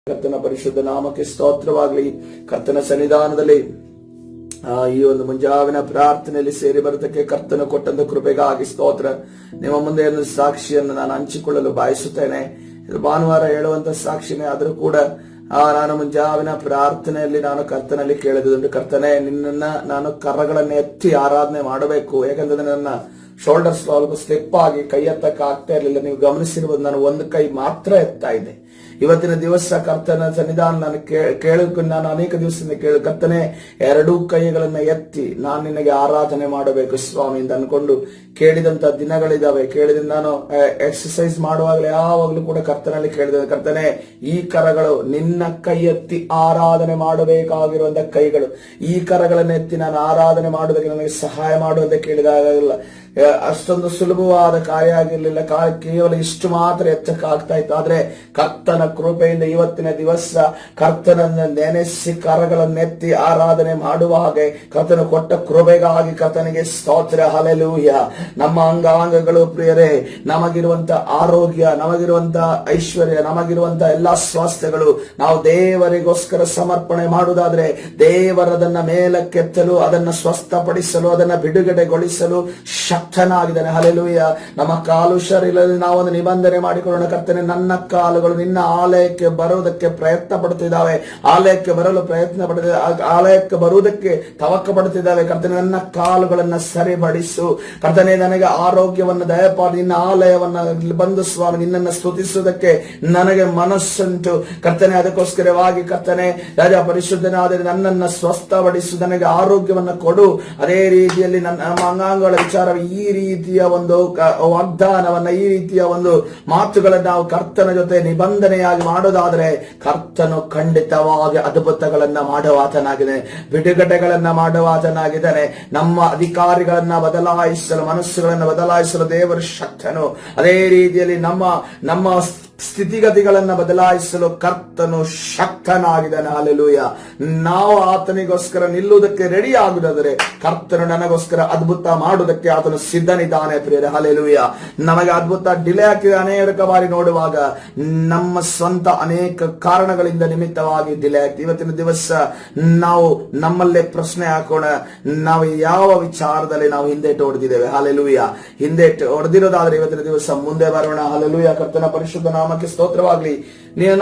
ಕರ್ತನ ಪರಿಶುದ್ಧ ನಾಮಕ್ಕೆ ಸ್ತೋತ್ರವಾಗಲಿ. ಕರ್ತನ ಸನ್ನಿಧಾನದಲ್ಲಿ ಈ ಒಂದು ಮುಂಜಾವಿನ ಪ್ರಾರ್ಥನೆಯಲ್ಲಿ ಸೇರಿ ಬರೋದಕ್ಕೆ ಕರ್ತನ ಕೊಟ್ಟಂತ ಕೃಪೆಗಾಗಿ ಸ್ತೋತ್ರ. ನಿಮ್ಮ ಮುಂದೆ ಒಂದು ಸಾಕ್ಷಿಯನ್ನು ನಾನು ಹಂಚಿಕೊಳ್ಳಲು ಬಯಸುತ್ತೇನೆ. ಇದು ಭಾನುವಾರ ಹೇಳುವಂತ ಸಾಕ್ಷಿನೇ ಆದರೂ ಕೂಡ ನಾನು ಮುಂಜಾವಿನ ಪ್ರಾರ್ಥನೆಯಲ್ಲಿ ನಾನು ಕರ್ತನಲ್ಲಿ ಕೇಳಿದುಂಟು, ಕರ್ತನೆ ನಿನ್ನನ್ನ ನಾನು ಕರಗಳನ್ನು ಎತ್ತಿ ಆರಾಧನೆ ಮಾಡಬೇಕು. ಯಾಕಂದ್ರೆ ನನ್ನ ಶೋಲ್ಡರ್ಸ್ ಸ್ವಲ್ಪ ಸ್ಲಿಪ್ ಆಗಿ ಕೈ ಎತ್ತಕ್ಕೆ ಆಗ್ತಾ ಇರಲಿಲ್ಲ. ನೀವು ಗಮನಿಸಿರ್ಬೋದು, ನಾನು ಒಂದು ಕೈ ಮಾತ್ರ ಎತ್ತಾ ಇದ್ದೆ. ಇವತ್ತಿನ ದಿವಸ ಕರ್ತನ ಸನ್ನಿಧಾನ ನಾನು ನಾನು ಅನೇಕ ದಿವಸದಿಂದ ಕರ್ತನೆ ಎರಡೂ ಕೈಗಳನ್ನ ಎತ್ತಿ ನಾನು ನಿನಗೆ ಆರಾಧನೆ ಮಾಡಬೇಕು ಸ್ವಾಮಿ ಅಂತ ಅನ್ಕೊಂಡು ಕೇಳಿದಂತ ದಿನಗಳಿದಾವೆ. ಕೇಳಿದ ನಾನು ಎಕ್ಸರ್ಸೈಸ್ ಮಾಡುವಾಗಲೇ ಯಾವಾಗಲೂ ಕೂಡ ಕರ್ತನಲ್ಲಿ ಕೇಳಿದ, ಕರ್ತನೆ ಈ ಕರಗಳು ನಿನ್ನ ಕೈ ಎತ್ತಿ ಆರಾಧನೆ ಮಾಡಬೇಕಾಗಿರುವಂತ ಕೈಗಳು, ಈ ಕರಗಳನ್ನು ಎತ್ತಿ ನಾನು ಆರಾಧನೆ ಮಾಡುವುದಕ್ಕೆ ನನಗೆ ಸಹಾಯ ಮಾಡುವಂತ ಕೇಳಿದಾಗಲ್ಲ. ಅಷ್ಟೊಂದು ಸುಲಭವಾದ ಕಾರ್ಯ ಆಗಿರ್ಲಿಲ್ಲ, ಕೇವಲ ಇಷ್ಟು ಮಾತ್ರ ಎತ್ತಕ್ಕಾಗ್ತಾ ಇತ್ತು. ಆದ್ರೆ ಕರ್ತನ ಕೃಪೆಯಿಂದ ಇವತ್ತಿನ ದಿವಸ ಕರ್ತನನ್ನು ನೆನೆಸಿ ಕರಗಳನ್ನೆತ್ತಿ ಆರಾಧನೆ ಮಾಡುವ ಹಾಗೆ ಕರ್ತನ ಕೊಟ್ಟ ಕೃಪೆಗಾಗಿ ಕರ್ತನಿಗೆ ಸ್ತೋತ್ರ. ಹಲ್ಲೆಲೂಯ. ನಮ್ಮ ಅಂಗಾಂಗಗಳು ಪ್ರಿಯರೇ, ನಮಗಿರುವಂತ ಆರೋಗ್ಯ, ನಮಗಿರುವಂತ ಐಶ್ವರ್ಯ, ನಮಗಿರುವಂತ ಎಲ್ಲಾ ಸ್ವಾಸ್ಥ್ಯಗಳು ನಾವು ದೇವರಿಗೋಸ್ಕರ ಸಮರ್ಪಣೆ ಮಾಡುವುದಾದ್ರೆ ದೇವರದನ್ನ ಮೇಲಕ್ಕೆತ್ತಲು, ಅದನ್ನ ಸ್ವಸ್ಥಪಡಿಸಲು, ಅದನ್ನ ಬಿಡುಗಡೆಗೊಳಿಸಲು ಶಕ್ತನಾಗಿದ್ದಾನೆ. ಹಲ್ಲೆಲೂಯ. ನಮ್ಮ ಕಾಲು ಶರೀರದಲ್ಲಿ ನಾವೊಂದು ನಿಬಂಧನೆ ಮಾಡಿಕೊಳ್ಳೋಣ. ಕರ್ತನೆ, ನನ್ನ ಕಾಲುಗಳು ನಿನ್ನ ಆಲಯಕ್ಕೆ ಬರುವುದಕ್ಕೆ ಪ್ರಯತ್ನ ಪಡುತ್ತಿದ್ದಾವೆ, ಆಲಯಕ್ಕೆ ಬರಲು ಪ್ರಯತ್ನ ಪಡುತ್ತಿದ್ದಾವೆ, ಆಲಯಕ್ಕೆ ಬರುವುದಕ್ಕೆ ತವಕ ಪಡುತ್ತಿದ್ದಾವೆ. ಕರ್ತನೆ, ನನ್ನ ಕಾಲುಗಳನ್ನ ಸರಿಪಡಿಸು. ಕರ್ತನೆ, ನನಗೆ ಆರೋಗ್ಯವನ್ನು ದಯಪಾಡಿ ನಿನ್ನ ಆಲಯವನ್ನ ಬಂದು ಸ್ವಾಮಿ ನಿನ್ನನ್ನು ಸ್ತುತಿಸುವುದಕ್ಕೆ ನನಗೆ ಮನಸ್ಸುಂಟು. ಕರ್ತನೆ, ಅದಕ್ಕೋಸ್ಕರವಾಗಿ ಕರ್ತನೆ ರಾಜ ಪರಿಶುದ್ಧನಾದರೆ ನನ್ನನ್ನು ಸ್ವಸ್ಥಪಡಿಸು, ನನಗೆ ಆರೋಗ್ಯವನ್ನು ಕೊಡು. ಅದೇ ರೀತಿಯಲ್ಲಿ ನನ್ನ ಅಂಗಾಂಗಗಳ ವಿಚಾರ ಈ ರೀತಿಯ ಒಂದು ವಾಗ್ದಾನವನ್ನ, ಈ ರೀತಿಯ ಒಂದು ಮಾತುಗಳನ್ನು ನಾವು ಕರ್ತನ ಜೊತೆ ನಿಬಂಧನೆಯಾಗಿ ಮಾಡೋದಾದ್ರೆ ಕರ್ತನು ಖಂಡಿತವಾಗಿ ಅದ್ಭುತಗಳನ್ನ ಮಾಡುವಾತನಾಗಿದ್ದಾನೆ, ಬಿಡುಗಡೆಗಳನ್ನ ಮಾಡುವಾತನಾಗಿದ್ದಾನೆ. ನಮ್ಮ ಅಧಿಕಾರಿಗಳನ್ನ ಬದಲಾಯಿಸಲು, ಮನಸ್ಸುಗಳನ್ನ ಬದಲಾಯಿಸಲು ದೇವರು ಶಕ್ತನು. ಅದೇ ರೀತಿಯಲ್ಲಿ ನಮ್ಮ ಸ್ಥಿತಿಗತಿಗಳನ್ನ ಬದಲಾಯಿಸಲು ಕರ್ತನು ಶಕ್ತನಾಗಿದ್ದಾನೆ. ಹಲ್ಲೆಲೂಯ. ನಾವು ಆತನಿಗೋಸ್ಕರ ನಿಲ್ಲುವುದಕ್ಕೆ ರೆಡಿ ಆಗುವುದಾದರೆ ಕರ್ತನು ನನಗೋಸ್ಕರ ಅದ್ಭುತ ಮಾಡುವುದಕ್ಕೆ ಆತನು ಸಿದ್ಧನಿದ್ದಾನೆ ಪ್ರಿಯರೇ. ಹಲ್ಲೆಲೂಯ. ನಮಗೆ ಅದ್ಭುತ ಡಿಲೇ ಆಗ್ತಿದೆ. ಅನೇಕ ಬಾರಿ ನೋಡುವಾಗ ನಮ್ಮ ಸ್ವಂತ ಅನೇಕ ಕಾರಣಗಳಿಂದ ನಿಮಿತ್ತವಾಗಿ ಡಿಲೇ ಆಗ್ತದೆ. ಇವತ್ತಿನ ದಿವಸ ನಾವು ನಮ್ಮಲ್ಲೇ ಪ್ರಶ್ನೆ ಹಾಕೋಣ, ನಾವು ಯಾವ ವಿಚಾರದಲ್ಲಿ ನಾವು ಹಿಂದೇಟು ಹೊಡೆದಿದ್ದೇವೆ. ಹಲ್ಲೆಲೂಯ. ಹಿಂದೇಟು ಹೊಡೆದಿರೋದಾದ್ರೆ ಇವತ್ತಿನ ದಿವಸ ಮುಂದೆ ಬರೋಣ. ಹಲ್ಲೆಲೂಯ. ಕರ್ತನ ಪರಿಶುದ್ಧ ನಾಮಕ್ಕೆ ಸ್ತೋತ್ರವಾಗಲಿ.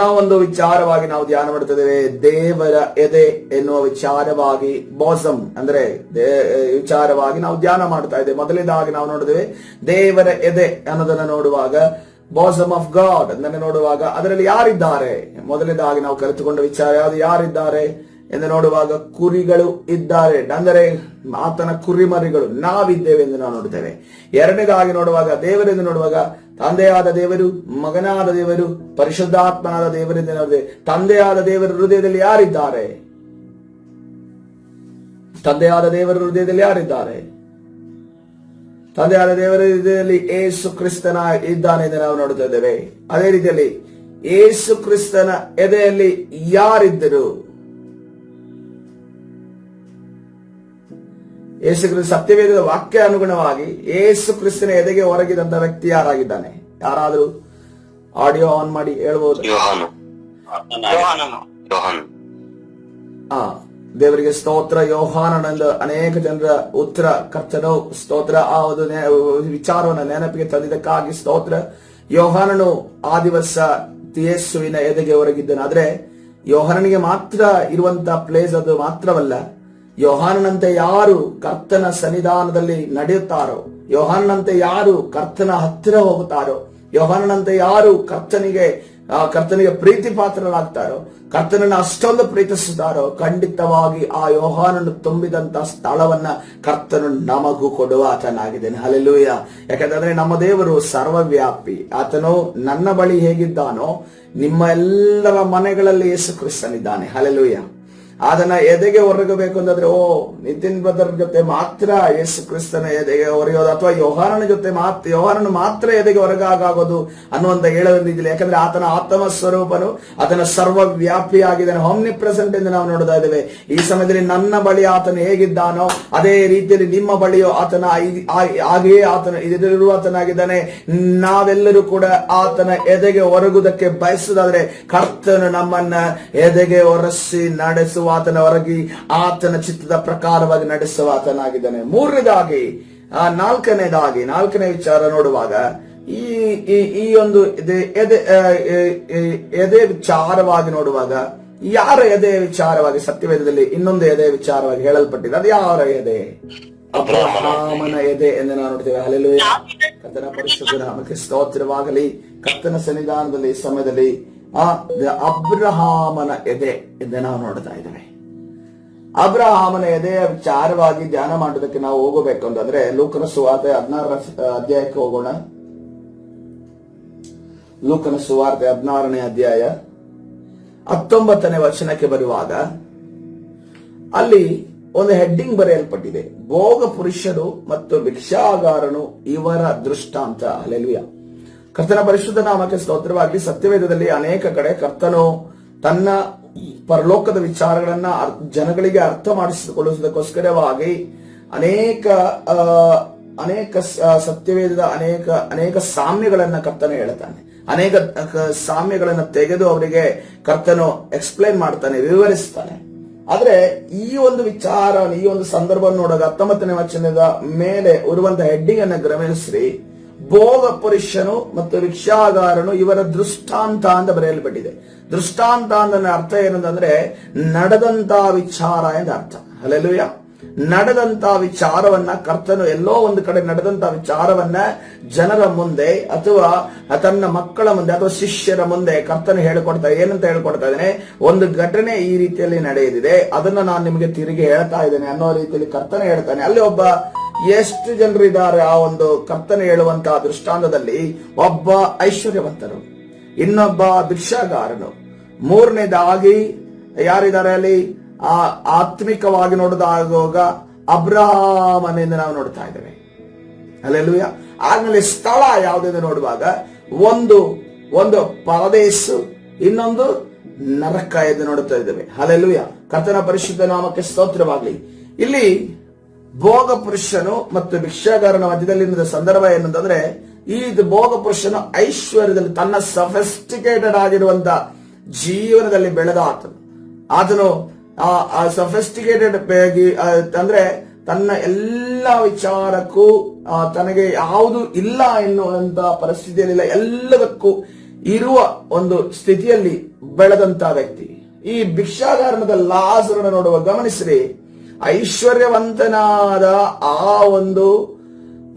ನಾವು ಒಂದು ವಿಚಾರವಾಗಿ ನಾವು ಧ್ಯಾನ ಮಾಡ್ತಿದ್ದೇವೆ, ದೇವರ ಎದೆ ಎನ್ನುವ ವಿಚಾರವಾಗಿ, ಬಾಸಮ್ ಅಂದ್ರೆ ವಿಚಾರವಾಗಿ ನಾವು ಧ್ಯಾನ ಮಾಡ್ತಾ ಇದ್ದೇವೆ. ಮೊದಲನೇದಾಗಿ ನಾವು ನೋಡಿದ್ದೇವೆ ದೇವರ ಎದೆ ಅನ್ನೋದನ್ನ ನೋಡುವಾಗ, ಬಾಸಮ್ ಆಫ್ ಗಾಡ್ ಅದನ್ನ ನೋಡುವಾಗ ಅದರಲ್ಲಿ ಯಾರಿದ್ದಾರೆ. ಮೊದಲನೇದಾಗಿ ನಾವು ಕಲಿತುಕೊಂಡ ವಿಚಾರ ಯಾವುದು, ಯಾರಿದ್ದಾರೆ ಎಂದು ನೋಡುವಾಗ ಕುರಿಗಳು ಇದ್ದಾರೆ, ಅಂದರೆ ಆತನ ಕುರಿಮರಿಗಳು ನಾವಿದ್ದೇವೆ ಎಂದು ನಾವು ನೋಡುತ್ತೇವೆ. ಎರಡನೇದಾಗಿ ನೋಡುವಾಗ ದೇವರೆಂದು ನೋಡುವಾಗ ತಂದೆಯಾದ ದೇವರು, ಮಗನಾದ ದೇವರು, ಪರಿಶುದ್ಧಾತ್ಮನಾದ ದೇವರೆಂದು ನೋಡಿದೆ. ತಂದೆಯಾದ ದೇವರ ಹೃದಯದಲ್ಲಿ ಯಾರಿದ್ದಾರೆ? ತಂದೆಯಾದ ದೇವರ ಹೃದಯದಲ್ಲಿ ಯಾರಿದ್ದಾರೆ? ತಂದೆಯಾದ ದೇವರ ಹೃದಯದಲ್ಲಿ ಯೇಸು ಕ್ರಿಸ್ತನ ಇದ್ದಾನೆ ಎಂದು ನಾವು ನೋಡುತ್ತಾ ಇದ್ದೇವೆ. ಅದೇ ರೀತಿಯಲ್ಲಿ ಯೇಸು ಕ್ರಿಸ್ತನ ಎದೆಯಲ್ಲಿ ಯಾರಿದ್ದರು? ಯೇಸು ಕ್ರಿಸ್ತ ಸತ್ಯವೇದದ ವಾಕ್ಯ ಅನುಗುಣವಾಗಿ ಯೇಸು ಕ್ರಿಸ್ತನ ಎದೆಗೆ ಹೊರಗಿದಂತ ವ್ಯಕ್ತಿ ಯಾರಾಗಿದ್ದಾನೆ? ಯಾರಾದ್ರೂ ಆಡಿಯೋ ಆನ್ ಮಾಡಿ ಹೇಳ್ಬೋದು? ದೇವರಿಗೆ ಸ್ತೋತ್ರ. ಯೋಹಾನನೆಂದು ಅನೇಕ ಜನರ ಉತ್ತರ ಕರ್ತನು ಸ್ತೋತ್ರ. ಆ ಒಂದು ವಿಚಾರವನ್ನು ನೆನಪಿಗೆ ತಂದಿದ್ದಕ್ಕಾಗಿ ಸ್ತೋತ್ರ. ಯೋಹಾನನು ಆ ದಿವಸ ಯೇಸುವಿನ ಎದೆಗೆ ಹೊರಗಿದ್ದನು. ಆದ್ರೆ ಯೋಹಾನನಿಗೆ ಮಾತ್ರ ಇರುವಂತ ಪ್ಲೇಸ್ ಅದು ಮಾತ್ರವಲ್ಲ, ಯೋಹಾನನಂತೆ ಯಾರು ಕರ್ತನ ಸನ್ನಿಧಾನದಲ್ಲಿ ನಡೆಯುತ್ತಾರೋ, ಯೋಹಾನನಂತೆ ಯಾರು ಕರ್ತನ ಹತ್ತಿರ ಹೋಗುತ್ತಾರೋ, ಯೋಹಾನನಂತೆ ಯಾರು ಕರ್ತನಿಗೆ ಪ್ರೀತಿ ಪಾತ್ರರಾಗ್ತಾರೋ, ಕರ್ತನನ್ನು ಅಷ್ಟೊಂದು ಪ್ರೀತಿಸುತ್ತಾರೋ, ಖಂಡಿತವಾಗಿ ಆ ಯೋಹಾನನು ತುಂಬಿದಂತ ಸ್ಥಳವನ್ನ ಕರ್ತನು ನಮಗೂ ಕೊಡುವ ಆತನಾಗಿದ್ದೇನೆ. ಹಲ್ಲೆಲೂಯ. ಯಾಕಂದ್ರೆ ನಮ್ಮ ದೇವರು ಸರ್ವವ್ಯಾಪಿ. ಆತನು ನನ್ನ ಬಳಿ ಹೇಗಿದ್ದಾನೋ ನಿಮ್ಮ ಎಲ್ಲರ ಮನೆಗಳಲ್ಲಿ ಯೇಸು ಕ್ರಿಸ್ತನಿದ್ದಾನೆ. ಹಲ್ಲೆಲೂಯ. ಅದನ್ನ ಎದೆಗೆ ಹೊರಗಬೇಕು ಅಂತಂದ್ರೆ ನಿತಿನ್ ಬ್ರದರ್ ಜೊತೆ ಮಾತ್ರ ಯೇಸು ಕ್ರಿಸ್ತನ ಎದೆಗೆ ಹೊರೆಯೋದು, ಅಥವಾ ಯೋಹಾನನು ಮಾತ್ರ ಎದೆಗೆ ಹೊರಗಾಗೋದು ಅನ್ನುವಂತ ಹೇಳೋದಿಲ್ಲ. ಯಾಕಂದ್ರೆ ಆತನ ಆತ್ಮ ಸ್ವರೂಪನು, ಆತನ ಸರ್ವವ್ಯಾಪಿಯಾಗಿದ್ದಾನೆ, ಆಮ್ನಿ ಪ್ರೆಸೆಂಟ್ ಎಂದು ನಾವು ನೋಡ್ತಾ ಇದ್ದೇವೆ. ಈ ಸಮಯದಲ್ಲಿ ನನ್ನ ಬಳಿ ಆತನು ಹೇಗಿದ್ದಾನೋ ಅದೇ ರೀತಿಯಲ್ಲಿ ನಿಮ್ಮ ಬಳಿಯೋ ಆತನ ಹಾಗೆಯೇ ಆತನ ಇದಿರುವ ಆತನಾಗಿದ್ದಾನೆ. ನಾವೆಲ್ಲರೂ ಕೂಡ ಆತನ ಎದೆಗೆ ಹೊರಗುವುದಕ್ಕೆ ಬಯಸುವುದಾದ್ರೆ ಕರ್ತನು ನಮ್ಮನ್ನ ಎದೆಗೆ ಹೊರಸಿ ನಡೆಸುವ ಆತನ ಹೊರಗಿ ಆತನ ಚಿತ್ತದ ಪ್ರಕಾರವಾಗಿ ನಡೆಸುವ ಆತನಾಗಿದ್ದಾನೆ. ಮೂರನೇದಾಗಿ ನಾಲ್ಕನೇ ವಿಚಾರ ನೋಡುವಾಗ ಈ ಒಂದು ಎದೆ ವಿಚಾರವಾಗಿ ನೋಡುವಾಗ, ಯಾರ ಎದೆ ವಿಚಾರವಾಗಿ ಸತ್ಯವೇದದಲ್ಲಿ ಇನ್ನೊಂದು ಎದೆ ವಿಚಾರವಾಗಿ ಹೇಳಲ್ಪಟ್ಟಿದೆ. ಅದು ಯಾರ ಎದೆ? ಅಬ್ರಹಾಮನ ಎದೆ ಎಂದು ನಾವು ನೋಡ್ತೇವೆ. ಹಲ್ಲೆಲೂಯಾ. ಕರ್ತನ ಪರಿಶುದ್ಧ ನಾಮಕ್ಕೆ ಸ್ತೋತ್ರವಾಗಲಿ. ಕರ್ತನ ಸನ್ನಿಧಾನದಲ್ಲಿ ಈ ಸಮಯದಲ್ಲಿ ಅಬ್ರಹಾಮನ ಎದೆ ಎಂದು ನಾವು ನೋಡ್ತಾ ಇದ್ದೇವೆ. ಅಬ್ರಹಾಮನ ಎದೆಯ ವಿಚಾರವಾಗಿ ಧ್ಯಾನ ಮಾಡೋದಕ್ಕೆ ನಾವು ಹೋಗಬೇಕು ಅಂತಂದ್ರೆ ಲೂಕನ ಸುವಾರ್ತೆ 16ನೇ ಅಧ್ಯಾಯಕ್ಕೆ ಹೋಗೋಣ. ಲೂಕನ ಸುವಾರ್ತೆ 16ನೇ ಅಧ್ಯಾಯ 19ನೇ ವಚನಕ್ಕೆ ಬರುವಾಗ ಅಲ್ಲಿ ಒಂದು ಹೆಡ್ಡಿಂಗ್ ಬರೆಯಲ್ಪಟ್ಟಿದೆ, ಭೋಗ ಪುರುಷರು ಮತ್ತು ಭಿಕ್ಷಾಗಾರನು ಇವರ ದೃಷ್ಟಾಂತ. ಹಲ್ಲೆಲೂಯಾ. ಕರ್ತನ ಪರಿಶುದ್ಧ ನಾಮಕ್ಕೆ ಸ್ತೋತ್ರವಾಗಲಿ. ಸತ್ಯವೇದದಲ್ಲಿ ಅನೇಕ ಕಡೆ ಕರ್ತನು ತನ್ನ ಪರಲೋಕದ ವಿಚಾರಗಳನ್ನ ಜನಗಳಿಗೆ ಅರ್ಥ ಮಾಡಿಸಿಕೊಳ್ಳುವುದಕ್ಕೋಸ್ಕರವಾಗಿ ಅನೇಕ ಸತ್ಯವೇದದ ಅನೇಕ ಸಾಮ್ಯಗಳನ್ನ ಕರ್ತನು ಹೇಳ್ತಾನೆ. ಅನೇಕ ಸಾಮ್ಯಗಳನ್ನ ತೆಗೆದು ಅವರಿಗೆ ಕರ್ತನು ಎಕ್ಸ್ಪ್ಲೈನ್ ಮಾಡ್ತಾನೆ, ವಿವರಿಸ್ತಾನೆ. ಆದ್ರೆ ಈ ಒಂದು ವಿಚಾರ, ಈ ಒಂದು ಸಂದರ್ಭವನ್ನು ನೋಡುವಾಗ 19ನೇ ವಚನದ ಮೇಲೆ ಇರುವಂತಹ ಹೆಡ್ಡಿಂಗ್ ಅನ್ನ ಗಮನಿಸ್ರಿ. ಭೋಗ ಪುರುಷನು ಮತ್ತು ಭಿಕ್ಷಾಗಾರನು ಇವರ ದೃಷ್ಟಾಂತ ಅಂತ ಬರೆಯಲ್ಪಟ್ಟಿದೆ. ದೃಷ್ಟಾಂತ ಅಂದ್ರೆ ಅರ್ಥ ಏನಂತಂದ್ರೆ ನಡೆದಂತ ವಿಚಾರ ಎಂದು ಅರ್ಥ. ಹಲ್ಲೆಲೂಯಾ. ನಡೆದಂತ ವಿಚಾರವನ್ನ ಕರ್ತನು ಎಲ್ಲೋ ಒಂದು ಕಡೆ ನಡೆದಂತ ವಿಚಾರವನ್ನ ಜನರ ಮುಂದೆ ಅಥವಾ ತನ್ನ ಮಕ್ಕಳ ಮುಂದೆ ಅಥವಾ ಶಿಷ್ಯರ ಮುಂದೆ ಕರ್ತನು ಹೇಳಿಕೊಡ್ತಾ ಏನಂತ ಹೇಳ್ಕೊಡ್ತಾ ಇದ್ದೇನೆ, ಒಂದು ಘಟನೆ ಈ ರೀತಿಯಲ್ಲಿ ನಡೆದಿದೆ, ಅದನ್ನ ನಾನು ನಿಮಗೆ ತಿರುಗಿ ಹೇಳ್ತಾ ಇದ್ದೇನೆ ಅನ್ನೋ ರೀತಿಯಲ್ಲಿ ಕರ್ತನು ಹೇಳ್ತಾನೆ. ಅಲ್ಲಿ ಒಬ್ಬ ಎಷ್ಟು ಜನರಿದ್ದಾರೆ ಆ ಒಂದು ಕರ್ತನೆ ಹೇಳುವಂತಹ ದೃಷ್ಟಾಂತದಲ್ಲಿ? ಒಬ್ಬ ಐಶ್ವರ್ಯವಂತನು, ಇನ್ನೊಬ್ಬ ಭಿಕ್ಷಾಗಾರನು, ಮೂರನೇದಾಗಿ ಯಾರಿದ್ದಾರೆ ಅಲ್ಲಿ? ಆತ್ಮಿಕವಾಗಿ ನೋಡಿದಾಗ ಅಬ್ರಹಾಮನೆಂದು ನಾವು ನೋಡ್ತಾ ಇದ್ದೇವೆ. ಹಲ್ಲೆಲೂಯಾ. ಆದ್ಮೇಲೆ ಸ್ಥಳ ಯಾವುದೆಂದು ನೋಡುವಾಗ ಒಂದು ಪರದೇಶ, ಇನ್ನೊಂದು ನರಕ ಎಂದು ನೋಡುತ್ತಾ ಇದ್ದೇವೆ. ಹಲ್ಲೆಲೂಯಾ. ಕರ್ತನ ಪರಿಶುದ್ಧ ನಾಮಕ್ಕೆ ಸ್ತೋತ್ರವಾಗಲಿ. ಇಲ್ಲಿ ಭೋಗ ಪುರುಷನು ಮತ್ತು ಭಿಕ್ಷಾಗಾರನ ಮಧ್ಯದಲ್ಲಿ ಸಂದರ್ಭ ಏನಂತಂದ್ರೆ, ಈ ಭೋಗ ಪುರುಷನು ಐಶ್ವರ್ಯದಲ್ಲಿ ತನ್ನ ಸಫೆಸ್ಟಿಕೇಟೆಡ್ ಆಗಿರುವಂತ ಜೀವನದಲ್ಲಿ ಬೆಳೆದ ಆತನು ಸಫೆಸ್ಟಿಕೇಟೆಡ್ ಅಂದ್ರೆ ತನ್ನ ಎಲ್ಲ ವಿಚಾರಕ್ಕೂ ತನಗೆ ಯಾವುದು ಇಲ್ಲ ಎನ್ನುವಂತ ಪರಿಸ್ಥಿತಿಯಲ್ಲಿಲ್ಲ, ಎಲ್ಲದಕ್ಕೂ ಇರುವ ಒಂದು ಸ್ಥಿತಿಯಲ್ಲಿ ಬೆಳೆದಂತ ವ್ಯಕ್ತಿ. ಈ ಭಿಕ್ಷಾಗಾರನದ ಲಾಜರನ ನೋಡುವ ಗಮನಿಸ್ರಿ, ಐಶ್ವರ್ಯವಂತನಾದ ಆ ಒಂದು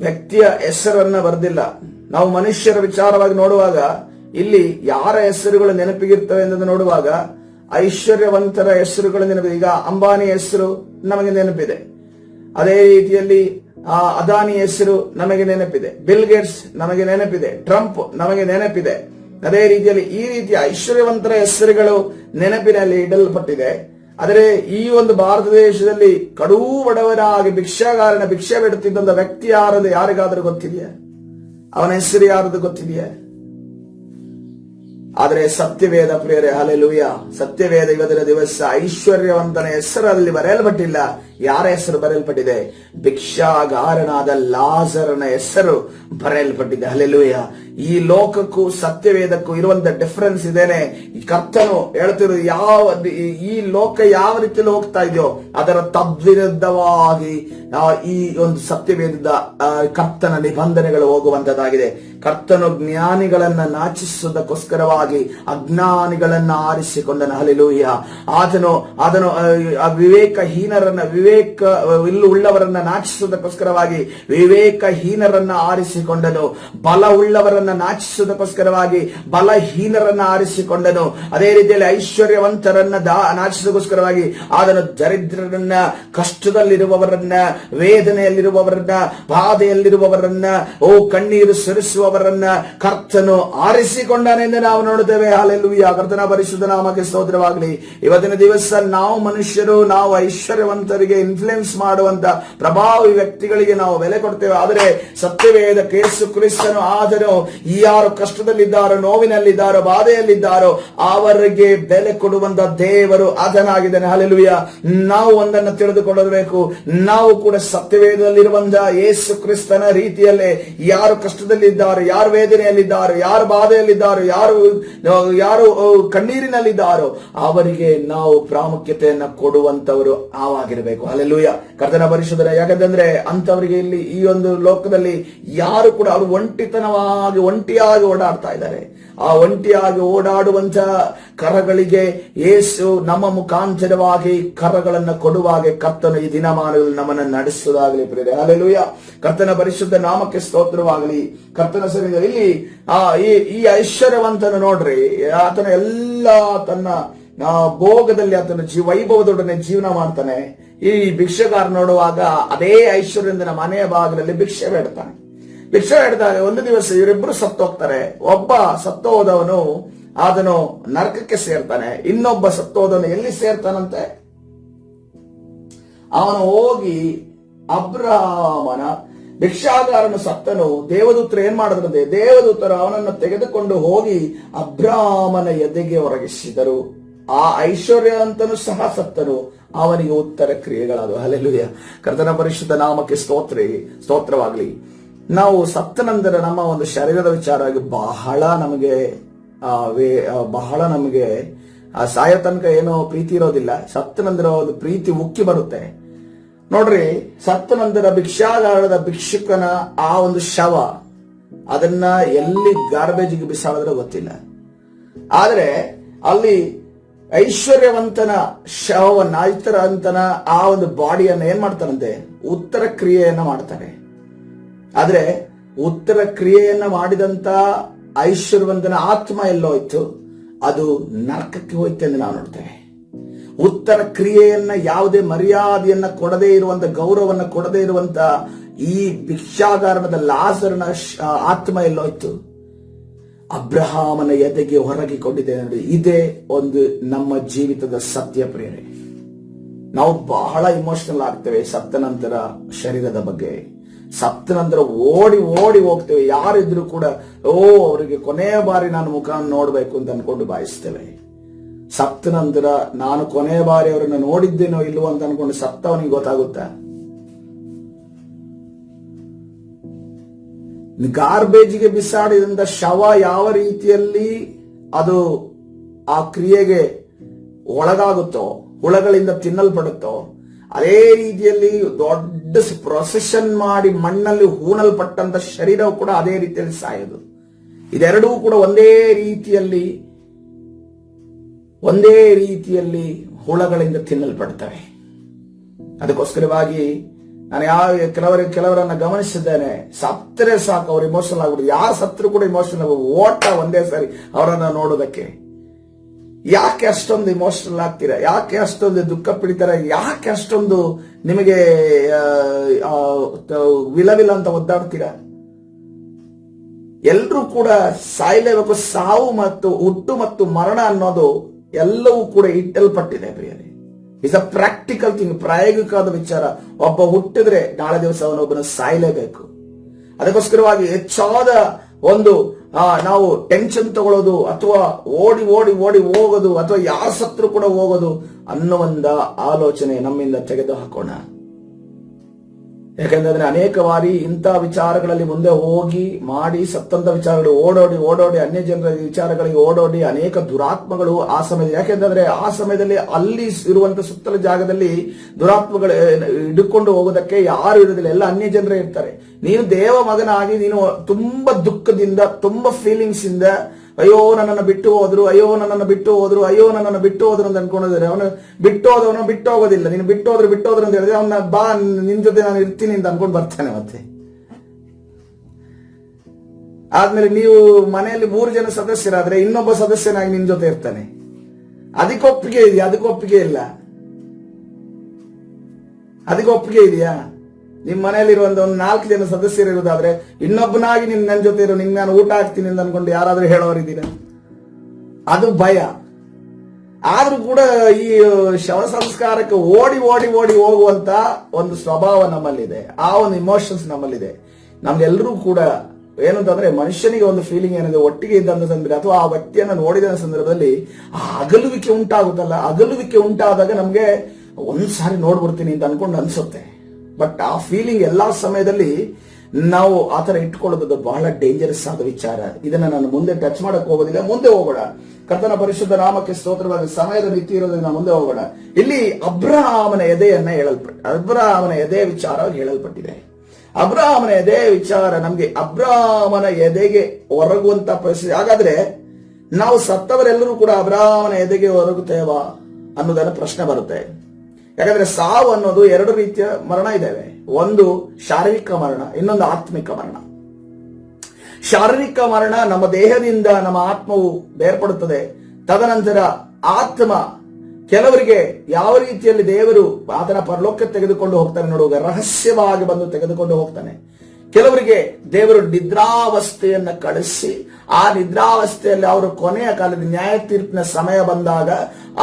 ವ್ಯಕ್ತಿಯ ಹೆಸರನ್ನ ಬರೆದಿಲ್ಲ. ನಾವು ಮನುಷ್ಯರ ವಿಚಾರವಾಗಿ ನೋಡುವಾಗ ಇಲ್ಲಿ ಯಾರ ಹೆಸರುಗಳು ನೆನಪಿಗಿರ್ತವೆ ಎಂದು ನೋಡುವಾಗ ಐಶ್ವರ್ಯವಂತರ ಹೆಸರುಗಳು ನೆನಪಿದೆ. ಈಗ ಅಂಬಾನಿ ಹೆಸರು ನಮಗೆ ನೆನಪಿದೆ, ಅದೇ ರೀತಿಯಲ್ಲಿ ಅದಾನಿ ಹೆಸರು ನಮಗೆ ನೆನಪಿದೆ, ಬಿಲ್ ಗೇಟ್ಸ್ ನಮಗೆ ನೆನಪಿದೆ, ಟ್ರಂಪ್ ನಮಗೆ ನೆನಪಿದೆ. ಅದೇ ರೀತಿಯಲ್ಲಿ ಈ ರೀತಿಯ ಐಶ್ವರ್ಯವಂತರ ಹೆಸರುಗಳು ನೆನಪಿನಲ್ಲಿ ಇಡಲ್ಪಟ್ಟಿದೆ. ಆದರೆ ಈ ಒಂದು ಭಾರತ ದೇಶದಲ್ಲಿ ಕಡೂ ಬಡವರಾಗಿ ಭಿಕ್ಷಾಗಾರನ ಭಿಕ್ಷೆ ಬಿಡುತ್ತಿದ್ದಂತ ವ್ಯಕ್ತಿ ಯಾರದು ಯಾರಿಗಾದ್ರೂ ಗೊತ್ತಿದೆಯಾ? ಅವನ ಹೆಸರು ಯಾರದು ಗೊತ್ತಿದೆಯಾ? ಆದರೆ ಸತ್ಯವೇದ ಪ್ರಿಯರೇ, ಹಲ್ಲೆಲೂಯಾ, ಸತ್ಯವೇದ ಇವತ್ತಿನ ದಿವಸ ಐಶ್ವರ್ಯವಂತನ ಹೆಸರಲ್ಲಿ ಬರೆಯಲ್ಪಟ್ಟಿಲ್ಲ. ಯಾರ ಹೆಸರು ಬರೆಯಲ್ಪಟ್ಟಿದೆ? ಭಿಕ್ಷಾಗಾರನಾದ ಲಾಜರನ ಹೆಸರು ಬರೆಯಲ್ಪಟ್ಟಿದೆ. ಹಲ್ಲೆಲೂಯಾ. ಈ ಲೋಕಕ್ಕೂ ಸತ್ಯವೇದಕ್ಕೂ ಇರುವಂತ ಡಿಫರೆನ್ಸ್ ಇದೇನೆ. ಕರ್ತನು ಹೇಳ್ತಿರೋದು ಈ ಲೋಕ ಯಾವ ರೀತಿಯಲ್ಲಿ ಹೋಗ್ತಾ ಇದೆಯೋ ಅದರ ತದ್ವಿರುದ್ಧವಾಗಿ ಈ ಒಂದು ಸತ್ಯವೇದದ ಕರ್ತನ ನಿಬಂಧನೆಗಳು ಹೋಗುವಂತದ್ದಾಗಿದೆ. ಕರ್ತನು ಜ್ಞಾನಿಗಳನ್ನ ನಾಚಿಸುವುದಕ್ಕೋಸ್ಕರವಾಗಿ ಅಜ್ಞಾನಿಗಳನ್ನ ಆರಿಸಿಕೊಂಡನು. ಹಲ್ಲೆಲೂಯಾ. ಆತನು ವಿವೇಕಹೀನರನ್ನ ಉಳ್ಳವರನ್ನ ನಾಚಿಸುವುದಕ್ಕೋಸ್ಕರವಾಗಿ ವಿವೇಕಹೀನರನ್ನ ಆರಿಸಿಕೊಂಡನು. ಬಲ ಉಳ್ಳವರನ್ನ ನಾಚಿಸುವುದಕ್ಕೋಸ್ಕರವಾಗಿ ಬಲಹೀನರನ್ನ ಆರಿಸಿಕೊಂಡನು. ಅದೇ ರೀತಿಯಲ್ಲಿ ಐಶ್ವರ್ಯವಂತರನ್ನ ನಾಚಿಸೋದಕ್ಕೋಸ್ಕರವಾಗಿ ಆದನು ದರಿದ್ರರನ್ನ, ಕಷ್ಟದಲ್ಲಿರುವವರನ್ನ, ವೇದನೆಯಲ್ಲಿರುವವರನ್ನ, ಬಾಧೆಯಲ್ಲಿರುವವರನ್ನ, ಕಣ್ಣೀರು ಸುರಿಸುವವರನ್ನ ಕರ್ತನು ಆರಿಸಿಕೊಂಡನೆಂದು ನಾವು ನೋಡುತ್ತೇವೆ. ಹಲ್ಲೆಲೂಯಾ. ಕರ್ತನ ಪರಿಶುದ್ಧ ನಾಮಕ್ಕೆ ಸ್ತೋತ್ರವಾಗಲಿ. ಇವತ್ತಿನ ದಿವಸ ನಾವು ಮನುಷ್ಯರು, ನಾವು ಐಶ್ವರ್ಯವಂತರಿಗೆ ಇನ್ಫ್ಲುಯೆನ್ಸ್ ಮಾಡುವಂತ ಪ್ರಭಾವಿ ವ್ಯಕ್ತಿಗಳಿಗೆ ನಾವು ಬೆಲೆ ಕೊಡ್ತೇವೆ. ಆದರೆ ಸತ್ಯವೇದ ಯೇಸು ಕ್ರಿಸ್ತನು ಆದರೂ ಯಾರು ಕಷ್ಟದಲ್ಲಿದ್ದಾರೋ, ನೋವಿನಲ್ಲಿದ್ದಾರೋ, ಬಾಧೆಯಲ್ಲಿದ್ದಾರೋ ಅವರಿಗೆ ಬೆಲೆ ಕೊಡುವಂತ ದೇವರು ಆತನಾಗಿದ್ದಾನೆ. ಹಲ್ಲೆಲೂಯಾ. ನಾವು ಒಂದನ್ನು ತಿಳಿದುಕೊಳ್ಳಬೇಕು, ನಾವು ಕೂಡ ಸತ್ಯವೇದದಲ್ಲಿರುವಂತಹ ಯೇಸು ಕ್ರಿಸ್ತನ ರೀತಿಯಲ್ಲೇ ಯಾರು ಕಷ್ಟದಲ್ಲಿದ್ದಾರೋ, ಯಾರು ವೇದನೆಯಲ್ಲಿದ್ದಾರೋ, ಯಾರು ಬಾಧೆಯಲ್ಲಿದ್ದಾರೋ, ಯಾರು ಕಣ್ಣೀರಿನಲ್ಲಿದ್ದಾರೋ ಅವರಿಗೆ ನಾವು ಪ್ರಾಮುಖ್ಯತೆಯನ್ನ ಕೊಡುವಂತವರು ಆವಾಗಿರಬೇಕು. ಹಲ್ಲೆಲೂಯಾ. ಕರ್ತನ ಪರಿಶುದ್ಧನ. ಯಾಕಂತಂದ್ರೆ ಅಂತವರಿಗೆ ಇಲ್ಲಿ ಈ ಒಂದು ಲೋಕದಲ್ಲಿ ಯಾರು ಕೂಡ ಅವರು ಒಂಟಿಯಾಗಿ ಓಡಾಡ್ತಾ ಇದ್ದಾರೆ. ಆ ಒಂಟಿಯಾಗಿ ಓಡಾಡುವಂತ ಕರಗಳಿಗೆ ಯೇಸು ನಮ್ಮ ಮುಖಾಂತರವಾಗಿ ಕರಗಳನ್ನು ಕೊಡುವಾಗೆ ಕರ್ತನು ಈ ದಿನಮಾನಗಳಲ್ಲಿ ನಮ್ಮನ್ನು ನಡೆಸುವುದಾಗಲಿ ಪ್ರಿಯರೇ. ಹಲ್ಲೆಲೂಯಾ. ಕರ್ತನ ಪರಿಶುದ್ಧ ನಾಮಕ್ಕೆ ಸ್ತೋತ್ರವಾಗಲಿ. ಕರ್ತನ ಸನ್ನಿಧಿಯಲ್ಲಿ ಇಲ್ಲಿ ಈ ಐಶ್ವರ್ಯವಂತನು ನೋಡ್ರಿ, ಆತನ ಎಲ್ಲ ತನ್ನ ಭೋಗದಲ್ಲಿ ಆತನ ವೈಭವದೊಡನೆ ಜೀವನ ಮಾಡ್ತಾನೆ. ಈ ಭಿಕ್ಷೆಗಾರ ನೋಡುವಾಗ ಅದೇ ಐಶ್ವರ್ಯದಿಂದ ಮನೆಯ ಭಾಗದಲ್ಲಿ ಭಿಕ್ಷೆ ಬೇಡ್ತಾನೆ. ಭಿಕ್ಷೆ ಬೇಡಿದಾಗ ಒಂದು ದಿವಸ ಇವರಿಬ್ಬರು ಸತ್ತು ಹೋಗ್ತಾರೆ. ಒಬ್ಬ ಸತ್ತು ಹೋದವನು ಅದನ್ನು ನರಕಕ್ಕೆ ಸೇರ್ತಾನೆ. ಇನ್ನೊಬ್ಬ ಸತ್ತು ಹೋದವನು ಎಲ್ಲಿ ಸೇರ್ತಾನಂತೆ? ಅವನು ಹೋಗಿ ಅಬ್ರಹಾಮನ ಭಿಕ್ಷಾಗಾರನು ಸತ್ತನು. ದೇವದೂತರು ಏನ್ ಮಾಡಿದ್ರಂತೆ? ದೇವದೂತರು ಅವನನ್ನು ತೆಗೆದುಕೊಂಡು ಹೋಗಿ ಅಬ್ರಹಾಮನ ಎದೆಗೆ ಒರಗಿಸಿದರು. ಆ ಐಶ್ವರ್ಯವಂತನು ಸಹ ಸತ್ತನು. ಅವನಿಗೆ ಉತ್ತರ ಕ್ರಿಯೆಗಳಾದವು. ಹಲ್ಲೆಲೂಯಾ. ಕರ್ತನ ಪರಿಶುದ್ಧ ನಾಮಕ್ಕೆ ಸ್ತೋತ್ರವಾಗಲಿ. ನಾವು ಸತ್ತ ನಂತರ ನಮ್ಮ ಒಂದು ಶರೀರದ ವಿಚಾರವಾಗಿ ಬಹಳ ನಮಗೆ ಸಾಯೋ ತನಕ ಏನೋ ಪ್ರೀತಿ ಇರೋದಿಲ್ಲ. ಸತ್ತ ನಂತರ ಒಂದು ಪ್ರೀತಿ ಉಕ್ಕಿ ಬರುತ್ತೆ ನೋಡ್ರಿ. ಸತ್ತ ನಂತರ ಭಿಕ್ಷಾಗಾರದ ಭಿಕ್ಷುಕನ ಆ ಒಂದು ಶವ ಅದನ್ನ ಎಲ್ಲಿ ಗಾರ್ಬೇಜಿಗೆ ಬಿಸಾಡಿದ್ರೆ ಗೊತ್ತಿಲ್ಲ. ಆದ್ರೆ ಅಲ್ಲಿ ಐಶ್ವರ್ಯವಂತನ ಶವವನ್ನ, ಐಶ್ವರ್ಯವಂತನ ಆ ಒಂದು ಬಾಡಿಯನ್ನ ಏನ್ ಮಾಡ್ತಾರಂತೆ? ಉತ್ತರ ಕ್ರಿಯೆಯನ್ನ ಮಾಡ್ತಾರೆ. ಆದ್ರೆ ಉತ್ತರ ಕ್ರಿಯೆಯನ್ನ ಮಾಡಿದಂತ ಐಶ್ವರ್ಯವಂತನ ಆತ್ಮ ಎಲ್ಲೋಯ್ತು? ಅದು ನರಕಕ್ಕೆ ಹೋಯ್ತು ಎಂದು ನಾವು ನೋಡ್ತೇವೆ. ಉತ್ತರ ಕ್ರಿಯೆಯನ್ನ, ಯಾವುದೇ ಮರ್ಯಾದೆಯನ್ನ ಕೊಡದೇ ಇರುವಂತ, ಗೌರವವನ್ನು ಕೊಡದೇ ಇರುವಂತ ಈ ಭಿಕ್ಷಾಗಾರನದ ಲಾಜರನ ಆತ್ಮ ಎಲ್ಲೋಯ್ತು? ಅಬ್ರಹಾಮನ ಎದೆಗೆ ಹೊರಗಿಕೊಂಡಿದೆ ನೋಡಿ. ಇದೇ ಒಂದು ನಮ್ಮ ಜೀವಿತದ ಸತ್ಯ ಪ್ರೇರಣೆ. ನಾವು ಬಹಳ ಇಮೋಷನಲ್ ಆಗ್ತೇವೆ ಸತ್ತ ನಂತರ ಶರೀರದ ಬಗ್ಗೆ. ಸತ್ತ ನಂತರ ಓಡಿ ಹೋಗ್ತೇವೆ. ಯಾರಿದ್ರು ಕೂಡ ಅವರಿಗೆ ಕೊನೆಯ ಬಾರಿ ನಾನು ಮುಖ ನೋಡ್ಬೇಕು ಅಂತ ಅನ್ಕೊಂಡು ಭಾವಿಸ್ತೇವೆ. ಸತ್ತ ನಂತರ ನಾನು ಕೊನೆಯ ಬಾರಿ ಅವರನ್ನು ನೋಡಿದ್ದೇನೋ ಇಲ್ವೋ ಅಂತ ಅನ್ಕೊಂಡು ಸತ್ತವನಿಗೆ ಗೊತ್ತಾಗುತ್ತಾ? ಗಾರ್ಬೇಜಿಗೆ ಬಿಸಾಡಿದಂತ ಶವ ಯಾವ ರೀತಿಯಲ್ಲಿ ಅದು ಆ ಕ್ರಿಯೆಗೆ ಒಳಗಾಗುತ್ತೋ, ಹುಳಗಳಿಂದ ತಿನ್ನಲ್ಪಡುತ್ತೋ, ಅದೇ ರೀತಿಯಲ್ಲಿ ದೊಡ್ಡ ಪ್ರೊಸೆಷನ್ ಮಾಡಿ ಮಣ್ಣಲ್ಲಿ ಹೂಣಲ್ಪಟ್ಟಂತ ಶರೀರವು ಕೂಡ ಅದೇ ರೀತಿಯಲ್ಲಿ ಸಾಯೋದು. ಇದೆರಡೂ ಕೂಡ ಒಂದೇ ರೀತಿಯಲ್ಲಿ ಹುಳಗಳಿಂದ ತಿನ್ನಲ್ಪಡ್ತವೆ. ಅದಕ್ಕೋಸ್ಕರವಾಗಿ ನಾನು ಕೆಲವರನ್ನ ಗಮನಿಸಿದ್ದೇನೆ. ಸತ್ತರೆ ಸಾಕು ಅವ್ರು ಇಮೋಷನಲ್ ಆಗ್ಬಿಟ್ಟು, ಯಾರು ಸತ್ತರು ಕೂಡ ಇಮೋಷನಲ್ ಓಟ ಒಂದೇ ಸಾರಿ ಅವರನ್ನ ನೋಡೋದಕ್ಕೆ. ಯಾಕೆ ಅಷ್ಟೊಂದು ಇಮೋಷನಲ್ ಆಗ್ತೀರಾ? ಯಾಕೆ ಅಷ್ಟೊಂದು ದುಃಖ ಪಡಿತಾರೆ? ಯಾಕೆ ಅಷ್ಟೊಂದು ನಿಮಗೆ ವಿಲವಿಲ ಅಂತ ಒದ್ದಾಡ್ತೀರಾ? ಎಲ್ರೂ ಕೂಡ ಸಾಯಲೇಬೇಕು. ಸಾವು ಮತ್ತು ಹುಟ್ಟು ಮತ್ತು ಮರಣ ಅನ್ನೋದು ಎಲ್ಲವೂ ಕೂಡ ಇಟ್ಟಲ್ಪಟ್ಟಿದೆ ಪ್ರಿಯರೇ. ಇಟ್ಸ್ ಅ ಪ್ರಾಕ್ಟಿಕಲ್ ಥಿಂಗ್, ಪ್ರಾಯೋಗಿಕವಾದ ವಿಚಾರ. ಒಬ್ಬ ಹುಟ್ಟಿದ್ರೆ ನಾಳೆ ದಿವಸ ಅವನೊಬ್ಬನ ಸಾಯಲೇಬೇಕು. ಅದಕ್ಕೋಸ್ಕರವಾಗಿ ಹೆಚ್ಚಾದ ಒಂದು ನಾವು ಟೆನ್ಷನ್ ತಗೊಳ್ಳೋದು, ಅಥವಾ ಓಡಿ ಹೋಗೋದು, ಅಥವಾ ಯಾರು ಸತ್ರು ಕೂಡ ಹೋಗೋದು ಅನ್ನುವಂತ ಆಲೋಚನೆ ನಮ್ಮಿಂದ ತೆಗೆದು ಹಾಕೋಣ. ಯಾಕಂದ್ರೆ ಅನೇಕ ಬಾರಿ ಇಂಥ ವಿಚಾರಗಳಲ್ಲಿ ಮುಂದೆ ಹೋಗಿ ಮಾಡಿ ಸತ್ತಂತ ವಿಚಾರಗಳು ಓಡೋಡಿ ಅನ್ಯ ಜನರ ವಿಚಾರಗಳಿಗೆ ಓಡೋಡಿ ಅನೇಕ ದುರಾತ್ಮಗಳು ಆ ಸಮಯದಲ್ಲಿ, ಯಾಕೆಂದ್ರೆ ಆ ಸಮಯದಲ್ಲಿ ಅಲ್ಲಿ ಇರುವಂತ ಸುತ್ತಲ ಜಾಗದಲ್ಲಿ ದುರಾತ್ಮಗಳು ಹಿಡ್ಕೊಂಡು ಹೋಗೋದಕ್ಕೆ ಯಾರು ಇರೋದಿಲ್ಲ, ಎಲ್ಲ ಅನ್ಯ ಜನರೇ ಇರ್ತಾರೆ. ನೀನು ದೇವ ಮಗನಾಗಿ ನೀನು ತುಂಬಾ ದುಃಖದಿಂದ, ತುಂಬಾ ಫೀಲಿಂಗ್ಸ್ ಇಂದ, ಅಯ್ಯೋ ನನ್ನನ್ನು ಬಿಟ್ಟು ಹೋದ್ರು, ಅಯ್ಯೋ ನನ್ನನ್ನು ಬಿಟ್ಟು ಹೋದ್ರು, ಅಯ್ಯೋ ನನ್ನನ್ನು ಬಿಟ್ಟು ಹೋದ್ರು ಅಂತ ಅನ್ಕೊಂಡಿದ್ದಾರೆ. ಅವನು ಬಿಟ್ಟು ಹೋಗೋದಿಲ್ಲ. ನೀನು ಬಿಟ್ಟು ಹೋದ್ರು ಅಂತ ಹೇಳಿದ್ರೆ ಅವನ ಬಾ ನಿನ್ ಜೊತೆ ನಾನು ಇರ್ತೀನಿ ಅಂತ ಅನ್ಕೊಂಡು ಬರ್ತಾನೆ. ಮತ್ತೆ ಆದ್ಮೇಲೆ ನೀವು ಮನೆಯಲ್ಲಿ 3 ಜನ ಸದಸ್ಯರಾದ್ರೆ ಇನ್ನೊಬ್ಬ ಸದಸ್ಯನಾಗಿ ನಿನ್ ಜೊತೆ ಇರ್ತಾನೆ. ಅದಕ್ಕೊಪ್ಪಿಗೆ ಇದೆಯಾ? ಅದಕ್ಕೊಪ್ಪಿಗೆ ಇಲ್ಲ. ಅದಕ್ಕೊಪ್ಪಿಗೆ ಇದೆಯಾ? ನಿಮ್ ಮನೆಯಲ್ಲಿರುವಂತ ಒಂದು 4 ಜನ ಸದಸ್ಯರಿರೋದಾದ್ರೆ ಇನ್ನೊಬ್ಬನಾಗಿ ನನ್ನ ಜೊತೆ ಇರೋ, ನಿಮ್ಗೆ ನಾನು ಊಟ ಹಾಕ್ತೀನಿ ಅಂತ ಅನ್ಕೊಂಡು ಯಾರಾದ್ರೂ ಹೇಳೋರಿದ್ದೀರಾ? ಅದು ಭಯ. ಆದ್ರೂ ಕೂಡ ಈ ಶವ ಸಂಸ್ಕಾರಕ್ಕೆ ಓಡಿ ಓಡಿ ಓಡಿ ಹೋಗುವಂತ ಒಂದು ಸ್ವಭಾವ ನಮ್ಮಲ್ಲಿದೆ, ಆ ಒಂದು ಇಮೋಷನ್ಸ್ ನಮ್ಮಲ್ಲಿದೆ. ನಮ್ಗೆಲ್ಲರೂ ಕೂಡ ಏನಂತಂದ್ರೆ ಮನುಷ್ಯನಿಗೆ ಒಂದು ಫೀಲಿಂಗ್ ಏನಿದೆ, ಒಟ್ಟಿಗೆ ಇದ್ದಂತ ಸಂದರ್ಭ ಅಥವಾ ಆ ವ್ಯಕ್ತಿಯನ್ನ ನೋಡಿದ ಸಂದರ್ಭದಲ್ಲಿ ಆ ಅಗಲುವಿಕೆ ಉಂಟಾಗುತ್ತಲ್ಲ, ಅಗಲುವಿಕೆ ಉಂಟಾದಾಗ ನಮ್ಗೆ ಒಂದ್ಸಾರಿ ನೋಡ್ಬಿಡ್ತೀನಿ ಅಂತ ಅನ್ಕೊಂಡು ಅನ್ಸುತ್ತೆ. ಬಟ್ ಆ ಫೀಲಿಂಗ್ ಎಲ್ಲಾ ಸಮಯದಲ್ಲಿ ನಾವು ಆತರ ಇಟ್ಕೊಳ್ಳೋದು ಬಹಳ ಡೇಂಜರಸ್ ಆದ ವಿಚಾರ. ಇದನ್ನ ನಾನು ಮುಂದೆ ಟಚ್ ಮಾಡಕ್ ಹೋಗೋದಿಲ್ಲ. ಮುಂದೆ ಹೋಗೋಣ. ಕರ್ತನ ಪರಿಶುದ್ಧ ನಾಮಕ್ಕೆ ಸ್ತೋತ್ರವಾಗಿ. ಸಮಯದ ಮಿತಿ ಇರೋದ್ರಿಂದ ಮುಂದೆ ಹೋಗೋಣ. ಇಲ್ಲಿ ಅಬ್ರಹಾಮನ ಎದೆಯನ್ನ ಅಬ್ರಹಾಮನ ಎದೆಯ ವಿಚಾರವಾಗಿ ಹೇಳಲ್ಪಟ್ಟಿದೆ. ಅಬ್ರಹಾಮನ ಎದೆ ವಿಚಾರ ನಮ್ಗೆ ಅಬ್ರಹಾಮನ ಎದೆಗೆ ಒರಗುವಂತ ಪರಿಸ್ಥಿತಿ. ಹಾಗಾದ್ರೆ ನಾವು ಸತ್ತವರೆಲ್ಲರೂ ಕೂಡ ಅಬ್ರಹಾಮನ ಎದೆಗೆ ಒರಗುತ್ತೇವಾ ಅನ್ನೋದನ್ನ ಪ್ರಶ್ನೆ ಬರುತ್ತೆ. ಯಾಕಂದ್ರೆ ಸಾವು ಅನ್ನೋದು 2 ರೀತಿಯ ಮರಣ ಇದ್ದಾವೆ. ಒಂದು ಶಾರೀರಿಕ ಮರಣ, ಇನ್ನೊಂದು ಆತ್ಮಿಕ ಮರಣ. ಶಾರೀರಿಕ ಮರಣ, ನಮ್ಮ ದೇಹದಿಂದ ನಮ್ಮ ಆತ್ಮವು ಬೇರ್ಪಡುತ್ತದೆ. ತದನಂತರ ಆತ್ಮ ಕೆಲವರಿಗೆ ಯಾವ ರೀತಿಯಲ್ಲಿ ದೇವರು ಆತನ ಪರಲೋಕಕ್ಕೆ ತೆಗೆದುಕೊಂಡು ಹೋಗ್ತಾನೆ ನೋಡುವಾಗ ರಹಸ್ಯವಾಗಿ ಬಂದು ತೆಗೆದುಕೊಂಡು ಹೋಗ್ತಾನೆ. ಕೆಲವರಿಗೆ ದೇವರು ನಿದ್ರಾವಸ್ಥೆಯನ್ನ ಕಳಿಸಿ ಆ ನಿದ್ರಾವಸ್ಥೆಯಲ್ಲಿ ಅವರು ಕೊನೆಯ ಕಾಲದ ನ್ಯಾಯ ತೀರ್ಪಿನ ಸಮಯ ಬಂದಾಗ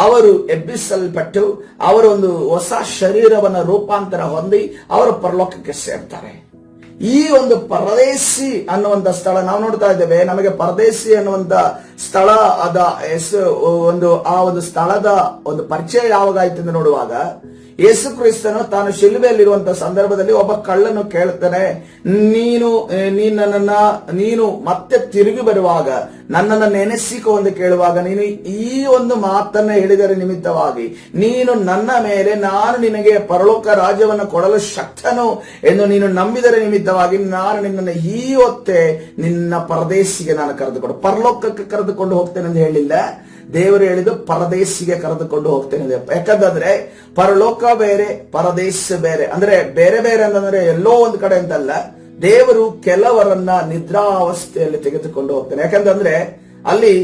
ಅವರು ಎಬ್ಬಿಸಲ್ಪಟ್ಟು ಅವರೊಂದು ಹೊಸ ಶರೀರವನ್ನ ರೂಪಾಂತರ ಹೊಂದಿ ಅವರು ಪರಲೋಕಕ್ಕೆ ಸೇರ್ತಾರೆ. ಈ ಒಂದು ಪರದೇಶಿ ಅನ್ನುವಂತ ಸ್ಥಳ ನಾವು ನೋಡ್ತಾ ಇದ್ದೇವೆ. ನಮಗೆ ಪರದೇಶಿ ಅನ್ನುವಂತ ಸ್ಥಳ ಅದ ಆ ಒಂದು ಸ್ಥಳದ ಒಂದು ಪರಿಚಯ ಯಾವಾಗಾಯ್ತು ಎಂದು ನೋಡುವಾಗ ಯೇಸು ಕ್ರಿಸ್ತನು ತಾನು ಶಿಲುಬೆಯಲ್ಲಿರುವಂತಹ ಸಂದರ್ಭದಲ್ಲಿ ಒಬ್ಬ ಕಳ್ಳನು ಕೇಳ್ತಾನೆ, ನೀನು ಮತ್ತೆ ತಿರುಗಿ ಬರುವಾಗ ನನ್ನನ್ನು ನೆನೆಸಿಕೊ ಎಂದು ಕೇಳುವಾಗ ನೀನು ಈ ಒಂದು ಮಾತನ್ನ ಹೇಳಿದರ ನಿಮಿತ್ತವಾಗಿ ನೀನು ನನ್ನ ಮೇಲೆ ನಾನು ನಿನಗೆ ಪರಲೋಕ ರಾಜ್ಯವನ್ನು ಕೊಡಲು ಶಕ್ತನು ಎಂದು ನೀನು ನಂಬಿದರ ನಿಮಿತ್ತವಾಗಿ ನಾನು ನಿನ್ನನ್ನು ಈ ಹೊತ್ತೇ ನಿನ್ನ ಪರದೇಶಿಗೆ ನಾನು ಕರೆದುಕೊಂಡು ಪರಲೋಕಕ್ಕೆ ಕರೆದುಕೊಂಡು ಹೋಗ್ತೇನೆ ಎಂದು ಹೇಳಿಲ್ಲ. ದೇವರು ಹೇಳಿದ್ದು ಪರದೇಶಿಗೆ ಕರೆದುಕೊಂಡು ಹೋಗ್ತೇನೆ. ಯಾಕಂದ್ರೆ ಪರಲೋಕ ಬೇರೆ, ಪರದೇಶ ಬೇರೆ. ಅಂದ್ರೆ ಬೇರೆ ಬೇರೆ ಅಂತಂದ್ರೆ ಎಲ್ಲೋ ಒಂದು ಕಡೆ ಅಂತಲ್ಲ. ದೇವರು ಕೆಲವರನ್ನ ನಿದ್ರಾವಸ್ಥೆಯಲ್ಲಿ ತೆಗೆದುಕೊಂಡು ಹೋಗ್ತಾನೆ. ಯಾಕಂತಂದ್ರೆ ಅಲ್ಲಿ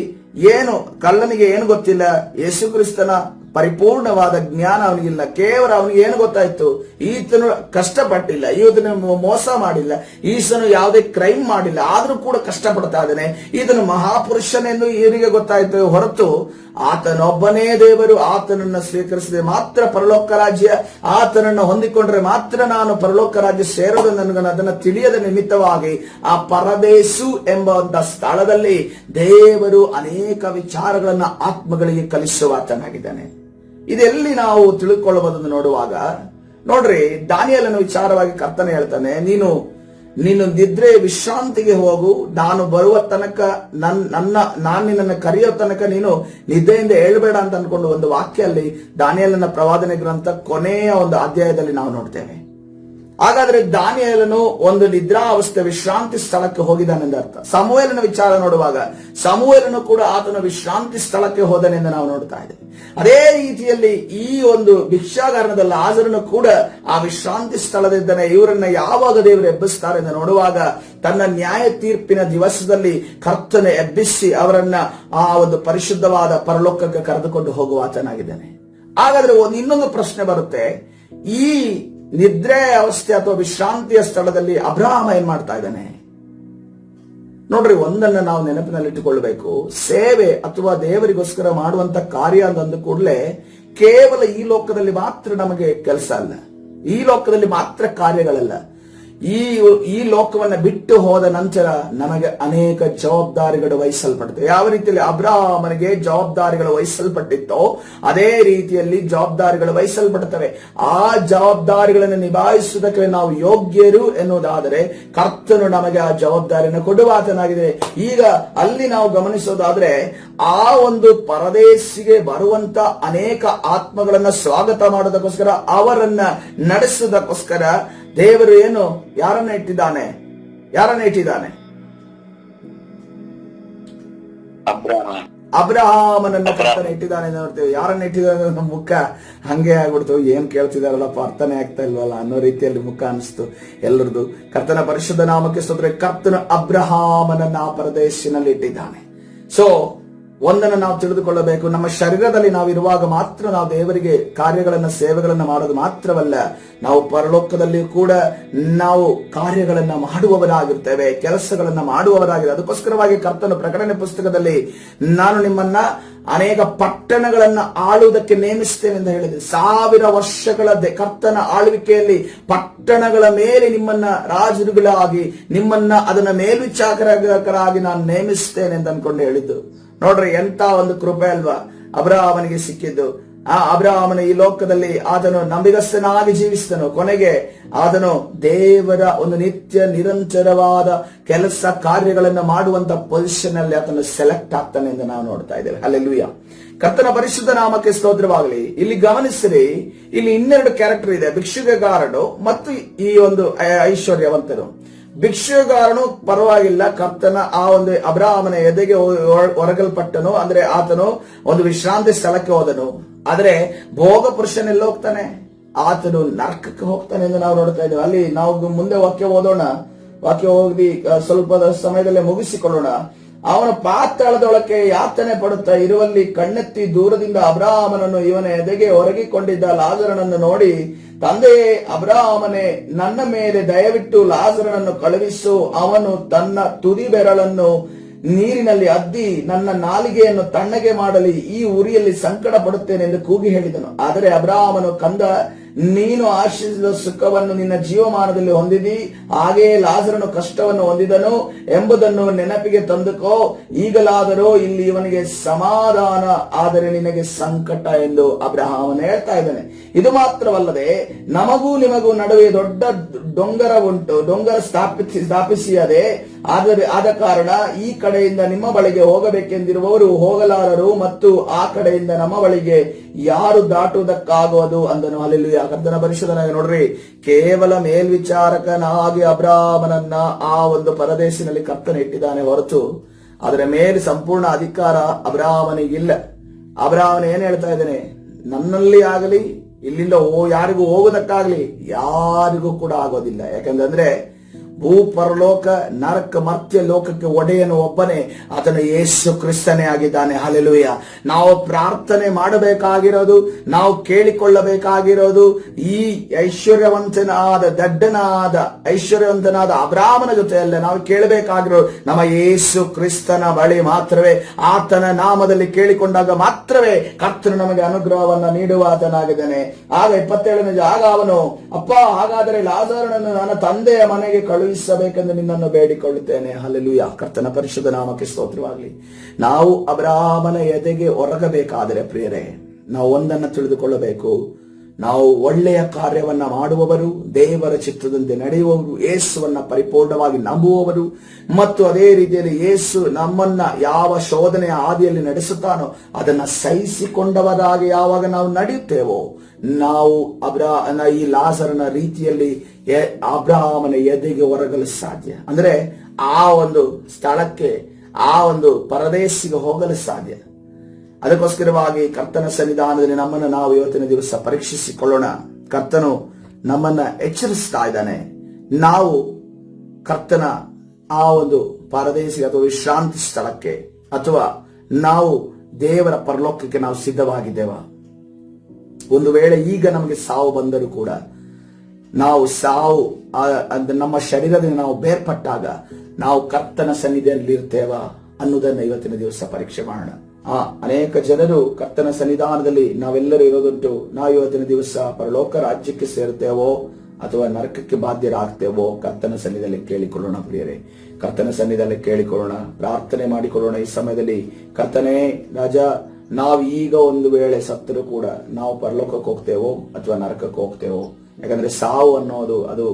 ಏನು ಕಳ್ಳನಿಗೆ ಏನು ಗೊತ್ತಿಲ್ಲ, ಯೇಸು ಕ್ರಿಸ್ತನ ಪರಿಪೂರ್ಣವಾದ ಜ್ಞಾನ ಅವನಿಗಿಲ್ಲ. ಕೇವಲ ಅವನಿಗೆ ಏನು ಗೊತ್ತಾಯ್ತು, ಈತನು ಕಷ್ಟಪಟ್ಟಿಲ್ಲ, ಈತನು ಮೋಸ ಮಾಡಿಲ್ಲ, ಈತನು ಯಾವುದೇ ಕ್ರೈಮ್ ಮಾಡಿಲ್ಲ, ಆದ್ರೂ ಕೂಡ ಕಷ್ಟಪಡ್ತಾ ಇದ್ದಾನೆ, ಈತನು ಮಹಾಪುರುಷನೆಂದು ಇವನಿಗೆ ಗೊತ್ತಾಯ್ತು. ಹೊರತು ಆತನೊಬ್ಬನೇ ದೇವರು, ಆತನನ್ನ ಸ್ವೀಕರಿಸಿದ್ರೆ ಮಾತ್ರ ಪರಲೋಕ ರಾಜ್ಯ, ಆತನನ್ನ ಹೊಂದಿಕೊಂಡ್ರೆ ಮಾತ್ರ ನಾನು ಪರಲೋಕ ರಾಜ್ಯ ಸೇರೋದು ನನಗೆ ಅದನ್ನ ತಿಳಿಯದ ನಿಮಿತ್ತವಾಗಿ ಆ ಪರದೇಶು ಎಂಬ ಸ್ಥಳದಲ್ಲಿ ದೇವರು ಅನೇಕ ವಿಚಾರಗಳನ್ನ ಆತ್ಮಗಳಿಗೆ ಕಲಿಸುವಾತನಾಗಿದ್ದಾನೆ. ಇದೆಲ್ಲಿ ನಾವು ತಿಳ್ಕೊಳ್ಳಬಹುದು ನೋಡುವಾಗ ನೋಡ್ರಿ, ದಾನಿಯೇಲನ ವಿಚಾರವಾಗಿ ಕರ್ತನೆ ಹೇಳ್ತಾನೆ, ನೀನು ನಿದ್ರೆ ವಿಶ್ರಾಂತಿಗೆ ಹೋಗು, ನಾನು ಬರುವ ತನಕ ನಾನು ನಿನ್ನನ್ನು ಕರೆಯೋ ತನಕ ನೀನು ನಿದ್ದೆಯಿಂದ ಏಳಬೇಡ ಅಂತ ಅನ್ಕೊಂಡು ಒಂದು ವಾಕ್ಯ ಅಲ್ಲಿ ದಾನಿಯೇಲನ ಪ್ರವಾದನೆ ಗ್ರಂಥ ಕೊನೆಯ ಒಂದು ಅಧ್ಯಾಯದಲ್ಲಿ ನಾವು ನೋಡ್ತೇವೆ. ಹಾಗಾದ್ರೆ ದಾನಿಯೇಲನು ಒಂದು ನಿದ್ರಾವಸ್ಥೆ ವಿಶ್ರಾಂತಿ ಸ್ಥಳಕ್ಕೆ ಹೋಗಿದ್ದಾನೆಂದ ಅರ್ಥ. ಸಮುವೇಲನ ವಿಚಾರ ನೋಡುವಾಗ ಸಮುವೇಲನು ಕೂಡ ಆತನ ವಿಶ್ರಾಂತಿ ಸ್ಥಳಕ್ಕೆ ಹೋದನೆಂದು ನಾವು ನೋಡ್ತಾ ಇದ್ದೇವೆ. ಅದೇ ರೀತಿಯಲ್ಲಿ ಈ ಒಂದು ಭಿಕ್ಷಾಗಾರನದ ಲಾಜರನು ಕೂಡ ಆ ವಿಶ್ರಾಂತಿ ಸ್ಥಳದಿದ್ದಾನೆ. ಇವರನ್ನ ಯಾವಾಗ ದೇವರು ಎಬ್ಬಿಸ್ತಾರೆ ಎಂದು ನೋಡುವಾಗ ತನ್ನ ನ್ಯಾಯ ತೀರ್ಪಿನ ದಿವಸದಲ್ಲಿ ಕರ್ತನೆ ಎಬ್ಬಿಸಿ ಅವರನ್ನ ಆ ಒಂದು ಪರಿಶುದ್ಧವಾದ ಪರಲೋಕಕ್ಕೆ ಕರೆದುಕೊಂಡು ಹೋಗುವಾತನಾಗಿದ್ದಾನೆ. ಹಾಗಾದ್ರೆ ಇನ್ನೊಂದು ಪ್ರಶ್ನೆ ಬರುತ್ತೆ, ಈ ನಿದ್ರೆ ಅವಸ್ಥೆ ಅಥವಾ ವಿಶ್ರಾಂತಿಯ ಸ್ಥಳದಲ್ಲಿ ಅಬ್ರಹಾಮ ಏನ್ ಮಾಡ್ತಾ ಇದ್ದಾನೆ? ನೋಡ್ರಿ, ಒಂದನ್ನ ನಾವು ನೆನಪಿನಲ್ಲಿಟ್ಟುಕೊಳ್ಬೇಕು. ಸೇವೆ ಅಥವಾ ದೇವರಿಗೋಸ್ಕರ ಮಾಡುವಂತ ಕಾರ್ಯ ಅಂತಂದ ಕೂಡಲೇ ಕೇವಲ ಈ ಲೋಕದಲ್ಲಿ ಮಾತ್ರ ನಮಗೆ ಕೆಲಸ ಅಲ್ಲ, ಈ ಲೋಕದಲ್ಲಿ ಮಾತ್ರ ಕಾರ್ಯಗಳಲ್ಲ. ಈ ಲೋಕವನ್ನ ಬಿಟ್ಟು ಹೋದ ನಂತರ ನಮಗೆ ಅನೇಕ ಜವಾಬ್ದಾರಿಗಳು ವಹಿಸಲ್ಪಡುತ್ತವೆ. ಯಾವ ರೀತಿಯಲ್ಲಿ ಅಬ್ರಹಾಮನಿಗೆ ಜವಾಬ್ದಾರಿಗಳು ವಹಿಸಲ್ಪಟ್ಟಿತ್ತೋ ಅದೇ ರೀತಿಯಲ್ಲಿ ಜವಾಬ್ದಾರಿಗಳು ವಹಿಸಲ್ಪಡುತ್ತವೆ. ಆ ಜವಾಬ್ದಾರಿಗಳನ್ನು ನಿಭಾಯಿಸುವುದಕ್ಕೆ ನಾವು ಯೋಗ್ಯರು ಎನ್ನುವುದಾದರೆ ಕರ್ತನು ನಮಗೆ ಆ ಜವಾಬ್ದಾರಿಯನ್ನು ಕೊಡುವಾತನಾಗಿದೆ. ಈಗ ಅಲ್ಲಿ ನಾವು ಗಮನಿಸೋದಾದ್ರೆ ಆ ಒಂದು ಪರದೇಶಿಗೆ ಬರುವಂತ ಅನೇಕ ಆತ್ಮಗಳನ್ನ ಸ್ವಾಗತ ಮಾಡೋದಕ್ಕೋಸ್ಕರ, ಅವರನ್ನ ನಡೆಸುವುದಕ್ಕೋಸ್ಕರ ದೇವರು ಏನು ಯಾರನ್ನ ಇಟ್ಟಿದ್ದಾನೆ? ಅಬ್ರಹಾಮನನ್ನ ಕರ್ತನ ಇಟ್ಟಿದ್ದಾನೆ ನೋಡ್ತೇವೆ. ಯಾರನ್ನ ಇಟ್ಟಿದ್ದಾನೆ? ನಮ್ಮ ಮುಖ ಹಂಗೆ ಆಗ್ಬಿಡ್ತು, ಏನ್ ಕೇಳ್ತಿದಾರಲ್ಲಪ್ಪ ಅರ್ಥನೇ ಆಗ್ತಾ ಇಲ್ವಲ್ಲ ಅನ್ನೋ ರೀತಿಯಲ್ಲಿ ಮುಖ ಅನಿಸ್ತು ಎಲ್ಲರದು. ಕರ್ತನ ಪರಿಶುದ್ಧ ನಾಮಕ್ಕೆ ಸ್ತೋತ್ರ. ಕರ್ತನ ಅಬ್ರಹಾಮನನ್ನ ಆ ಪರದೇಶಿನಲ್ಲಿ ಇಟ್ಟಿದ್ದಾನೆ. ಸೊ ಒಂದನ್ನು ನಾವು ತಿಳಿದುಕೊಳ್ಳಬೇಕು, ನಮ್ಮ ಶರೀರದಲ್ಲಿ ನಾವು ಇರುವಾಗ ಮಾತ್ರ ನಾವು ದೇವರಿಗೆ ಕಾರ್ಯಗಳನ್ನ ಸೇವೆಗಳನ್ನ ಮಾಡೋದು ಮಾತ್ರವಲ್ಲ, ನಾವು ಪರಲೋಕದಲ್ಲಿ ಕೂಡ ನಾವು ಕಾರ್ಯಗಳನ್ನ ಮಾಡುವವರಾಗಿರ್ತೇವೆ, ಕೆಲಸಗಳನ್ನ ಮಾಡುವವರಾಗಿರ್ತೇವೆ. ಅದಕ್ಕೋಸ್ಕರವಾಗಿ ಕರ್ತನು ಪ್ರಕಟಣೆ ಪುಸ್ತಕದಲ್ಲಿ ನಾನು ನಿಮ್ಮನ್ನ ಅನೇಕ ಪಟ್ಟಣಗಳನ್ನ ಆಳುವುದಕ್ಕೆ ನೇಮಿಸ್ತೇನೆ ಎಂದು ಹೇಳಿದೆ. 1000 ವರ್ಷಗಳ ಕರ್ತನ ಆಳ್ವಿಕೆಯಲ್ಲಿ ಪಟ್ಟಣಗಳ ಮೇಲೆ ನಿಮ್ಮನ್ನ ರಾಜರುಗಳಾಗಿ, ನಿಮ್ಮನ್ನ ಅದನ್ನ ಮೇಲ್ವಿಚಾರಕರಾಗಿ ನಾನು ನೇಮಿಸ್ತೇನೆ ಎಂದು ಅನ್ಕೊಂಡು ಹೇಳಿದ್ದು. ನೋಡ್ರಿ, ಎಂತ ಒಂದು ಕೃಪೆ ಅಲ್ವಾ ಅಬ್ರಹಾಮನಿಗೆ ಸಿಕ್ಕಿದ್ದು. ಆ ಅಬ್ರಹಾಮನ ಈ ಲೋಕದಲ್ಲಿ ಆತನು ನಂಬಿಗಸ್ತನಾಗಿ ಜೀವಿಸ್ತನು. ಕೊನೆಗೆ ಆತನು ದೇವರ ಒಂದು ನಿತ್ಯ ನಿರಂತರವಾದ ಕೆಲಸ ಕಾರ್ಯಗಳನ್ನ ಮಾಡುವಂತ ಪೊಸಿಷನ್ ಅಲ್ಲಿ ಆತನು ಸೆಲೆಕ್ಟ್ ಆಗ್ತಾನೆ ಎಂದು ನಾವು ನೋಡ್ತಾ ಇದ್ದೇವೆ. ಹಲ್ಲೆಲೂಯಾ. ಕರ್ತನ ಪರಿಶುದ್ಧ ನಾಮಕ್ಕೆ ಸ್ತೋತ್ರವಾಗಲಿ. ಇಲ್ಲಿ ಗಮನಿಸಿರಿ, ಇಲ್ಲಿ 2 ಕ್ಯಾರೆಕ್ಟರ್ ಇದೆ, ಭಿಕ್ಷುಕಗಾರನು ಮತ್ತು ಈ ಒಂದು ಐಶ್ವರ್ಯವಂತನು. ಭಿಕ್ಷುಗಾರನು ಪರವಾಗಿಲ್ಲ, ಕರ್ತನ ಆ ಒಂದು ಅಬ್ರಹಾಮನ ಎದೆಗೆ ಹೊರಗಲ್ಪಟ್ಟನು, ಅಂದ್ರೆ ಆತನು ಒಂದು ವಿಶ್ರಾಂತಿ ಸ್ಥಳಕ್ಕೆ ಹೋದನು. ಆದ್ರೆ ಭೋಗ ಪುರುಷನೆಲ್ಲ ಹೋಗ್ತಾನೆ, ಆತನು ನರಕಕ್ಕೆ ಹೋಗ್ತಾನೆ ಎಂದು ನಾವು ನೋಡ್ತಾ ಇದ್ದೇವೆ. ಅಲ್ಲಿ ನಾವು ಮುಂದೆ ವಾಕ್ಯ ಓದೋಣ, ವಾಕ್ಯ ಹೋಗಿ ಸ್ವಲ್ಪ ಸಮಯದಲ್ಲೇ ಮುಗಿಸಿಕೊಳ್ಳೋಣ. ಅವನ ಪಾತಾಳದೊಳಕ್ಕೆ ಯಾತನೆ ಪಡುತ್ತಾ ಇರುವಲ್ಲಿ ಕಣ್ಣೆತ್ತಿ ದೂರದಿಂದ ಅಬ್ರಹಾಮನನ್ನು ಇವನ ಎದೆಗೆ ಹೊರಗಿಕೊಂಡಿದ್ದ ಲಾಜರನನ್ನು ನೋಡಿ, ತಂದೆಯೇ ಅಬ್ರಹಾಮನೇ, ನನ್ನ ಮೇಲೆ ದಯವಿಟ್ಟು ಲಾಜರನನ್ನು ಕಳುಹಿಸು, ಅವನು ತನ್ನ ತುದಿ ಬೆರಳನ್ನು ನೀರಿನಲ್ಲಿ ಅದ್ದಿ ನನ್ನ ನಾಲಿಗೆಯನ್ನು ತಣ್ಣಗೆ ಮಾಡಲಿ, ಈ ಉರಿಯಲ್ಲಿ ಸಂಕಟ ಪಡುತ್ತೇನೆ ಎಂದು ಕೂಗಿ ಹೇಳಿದನು. ಆದರೆ ಅಬ್ರಹಾಮನು, ಕಂದ, ನೀನು ಆಶಿಸಿದ ಸುಖವನ್ನು ನಿನ್ನ ಜೀವಮಾನದಲ್ಲಿ ಹೊಂದಿದಿ, ಹಾಗೆಯೇ ಲಾಜರನು ಕಷ್ಟವನ್ನು ಹೊಂದಿದನು ಎಂಬುದನ್ನು ನೆನಪಿಗೆ ತಂದುಕೋ. ಈಗಲಾದರೂ ಇಲ್ಲಿ ಇವನಿಗೆ ಸಮಾಧಾನ, ಆದರೆ ನಿನಗೆ ಸಂಕಟ ಎಂದು ಅಬ್ರಹಾಮನು ಹೇಳ್ತಾ ಇದ್ದಾನೆ. ಇದು ಮಾತ್ರವಲ್ಲದೆ ನಮಗೂ ನಿಮಗೂ ನಡುವೆ ದೊಡ್ಡ ಡೊಂಗರ ಉಂಟು, ಡೊಂಗರ ಸ್ಥಾಪಿಸಿಯದೆ, ಆದ ಕಾರಣ ಈ ಕಡೆಯಿಂದ ನಿಮ್ಮ ಬಳಿಗೆ ಹೋಗಬೇಕೆಂದಿರುವವರು ಹೋಗಲಾರರು, ಮತ್ತು ಆ ಕಡೆಯಿಂದ ನಮ್ಮ ಬಳಿಗೆ ಯಾರು ದಾಟುವುದಕ್ಕಾಗುವುದು ಅಂದನು. ಹಲ್ಲೆಲೂಯಾ. ಕರ್ತನ ಪರಿಶುದ್ಧನಾಗಿ ನೋಡ್ರಿ, ಕೇವಲ ಮೇಲ್ವಿಚಾರಕನಾಗಿ ಅಬ್ರಹಾಮನನ್ನ ಆ ಒಂದು ಪರದೇಶಿನಲ್ಲಿ ಕರ್ತನ ಇಟ್ಟಿದ್ದಾನೆ ಹೊರತು ಅದರ ಮೇಲೆ ಸಂಪೂರ್ಣ ಅಧಿಕಾರ ಅಬ್ರಹಾಮನಿಗಿಲ್ಲ. ಅಬ್ರಹಾಮನ ಏನ್ ಹೇಳ್ತಾ ಇದ್ದಾನೆ? ನನ್ನಲ್ಲಿ ಆಗಲಿ, ಇಲ್ಲಿಂದ ಯಾರಿಗೂ ಹೋಗೋದಕ್ಕಾಗ್ಲಿ ಯಾರಿಗೂ ಕೂಡ ಆಗೋದಿಲ್ಲ. ಯಾಕಂದ್ರೆ ಭೂ ಪರಲೋಕ ನರಕ ಮರ್ತ್ಯ ಲೋಕಕ್ಕೆ ಒಡೆಯನು ಒಬ್ಬನೇ, ಆತನ ಯೇಸು ಕ್ರಿಸ್ತನೇ ಆಗಿದ್ದಾನೆ. ಹಲ್ಲೆಲೂಯಾ. ನಾವು ಪ್ರಾರ್ಥನೆ ಮಾಡಬೇಕಾಗಿರೋದು, ನಾವು ಕೇಳಿಕೊಳ್ಳಬೇಕಾಗಿರೋದು ಈ ಐಶ್ವರ್ಯವಂತನಾದ ಅಬ್ರಹಾಮನ ಜೊತೆಯಲ್ಲ. ನಾವು ಕೇಳಬೇಕಾಗಿರೋದು ನಮ್ಮ ಯೇಸು ಕ್ರಿಸ್ತನ ಬಳಿ ಮಾತ್ರವೇ. ಆತನ ನಾಮದಲ್ಲಿ ಕೇಳಿಕೊಂಡಾಗ ಮಾತ್ರವೇ ಕರ್ತನು ನಮಗೆ ಅನುಗ್ರಹವನ್ನ ನೀಡುವ ಆತನಾಗಿದ್ದಾನೆ. ಆಗ 27ನೇ ಆಗ ಅವನು, ಅಪ್ಪ, ಹಾಗಾದರೆ ಲಾಜರನನ್ನು ನನ್ನ ತಂದೆಯ ಮನೆಗೆ ಕಳುಹಿಸಬೇಕೆಂದು ನಿನ್ನನ್ನು ಬೇಡಿಕೊಳ್ಳುತ್ತೇನೆ. ಹಲ್ಲೆಲೂಯಾ. ಕರ್ತನ ಪರಿಶುದ್ಧ ನಾಮಕ್ಕೆ ಸ್ತೋತ್ರವಾಗಲಿ. ನಾವು ಅಬ್ರಹಾಮನ ಎದೆಗೆ ಹೊರಗಬೇಕಾದರೆ ಪ್ರಿಯರೇ, ನಾವು ಒಂದನ್ನು ತಿಳಿದುಕೊಳ್ಳಬೇಕು. ನಾವು ಒಳ್ಳೆಯ ಕಾರ್ಯವನ್ನ ಮಾಡುವವರು, ದೇವರ ಚಿತ್ತದಂತೆ ನಡೆಯುವವರು, ಯೇಸುವನ್ನ ಪರಿಪೂರ್ಣವಾಗಿ ನಂಬುವವರು, ಮತ್ತು ಅದೇ ರೀತಿಯಲ್ಲಿ ಯೇಸು ನಮ್ಮನ್ನ ಯಾವ ಶೋಧನೆಯ ಹಾದಿಯಲ್ಲಿ ನಡೆಸುತ್ತಾನೋ ಅದನ್ನ ಸಹಿಸಿಕೊಂಡವರಾಗಿ ಯಾವಾಗ ನಾವು ನಡೆಯುತ್ತೇವೋ, ನಾವು ಈ ಲಾಜರನ ರೀತಿಯಲ್ಲಿ ಅಬ್ರಹಾಮನ ಎದೆಗೆ ಹೊರಗಲು ಸಾಧ್ಯ. ಅಂದ್ರೆ ಆ ಒಂದು ಸ್ಥಳಕ್ಕೆ, ಆ ಒಂದು ಪರದೇಶಿಗೆ ಹೋಗಲು ಸಾಧ್ಯ. ಅದಕ್ಕೋಸ್ಕರವಾಗಿ ಕರ್ತನ ಸನ್ನಿಧಾನದಲ್ಲಿ ನಮ್ಮನ್ನು ನಾವು ಇವತ್ತಿನ ದಿವಸ ಪರೀಕ್ಷಿಸಿಕೊಳ್ಳೋಣ. ಕರ್ತನು ನಮ್ಮನ್ನ ಎಚ್ಚರಿಸ್ತಾ ಇದ್ದಾನೆ. ನಾವು ಕರ್ತನ ಆ ಒಂದು ಪರದೇಶಿಗೆ ಅಥವಾ ವಿಶ್ರಾಂತಿ ಸ್ಥಳಕ್ಕೆ, ಅಥವಾ ನಾವು ದೇವರ ಪರಲೋಕಕ್ಕೆ ನಾವು ಸಿದ್ಧವಾಗಿದ್ದೇವಾ? ಒಂದು ವೇಳೆ ಈಗ ನಮಗೆ ಸಾವು ಬಂದರೂ ಕೂಡ ನಾವು ನಮ್ಮ ಶರೀರದಿಂದ ನಾವು ಬೇರ್ಪಟ್ಟಾಗ ನಾವು ಕರ್ತನ ಸನ್ನಿಧಿಯಲ್ಲಿ ಇರ್ತೇವಾ ಅನ್ನೋದನ್ನ ಇವತ್ತಿನ ದಿವಸ ಪರೀಕ್ಷೆ ಮಾಡೋಣ. ಅನೇಕ ಜನರು ಕರ್ತನ ಸನ್ನಿಧಾನದಲ್ಲಿ ನಾವೆಲ್ಲರೂ ಇರೋದುಂಟು. ನಾವು ಇವತ್ತಿನ ದಿವಸ ಪರಲೋಕ ರಾಜ್ಯಕ್ಕೆ ಸೇರ್ತೇವೋ ಅಥವಾ ನರಕಕ್ಕೆ ಬಾಧ್ಯರಾಗ್ತೇವೋ ಕರ್ತನ ಸನ್ನಿಧಿಯಲ್ಲಿ ಕೇಳಿಕೊಳ್ಳೋಣ. ಪ್ರಿಯರೇ, ಕರ್ತನ ಸನ್ನಿಧಿಯಲ್ಲಿ ಕೇಳಿಕೊಳ್ಳೋಣ, ಪ್ರಾರ್ಥನೆ ಮಾಡಿಕೊಳ್ಳೋಣ. ಈ ಸಮಯದಲ್ಲಿ ಕರ್ತನೇ ರಾಜ, ನಾವು ಈಗ ಒಂದು ವೇಳೆ ಸತ್ತರೂ ಕೂಡ ನಾವು ಪರಲೋಕಕ್ಕೆ ಹೋಗ್ತೇವೋ ಅಥವಾ ನರಕಕ್ಕೆ ಹೋಗ್ತೇವೋ? ಯಾಕಂದ್ರೆ ಸಾವು ಅನ್ನೋದು ಅದು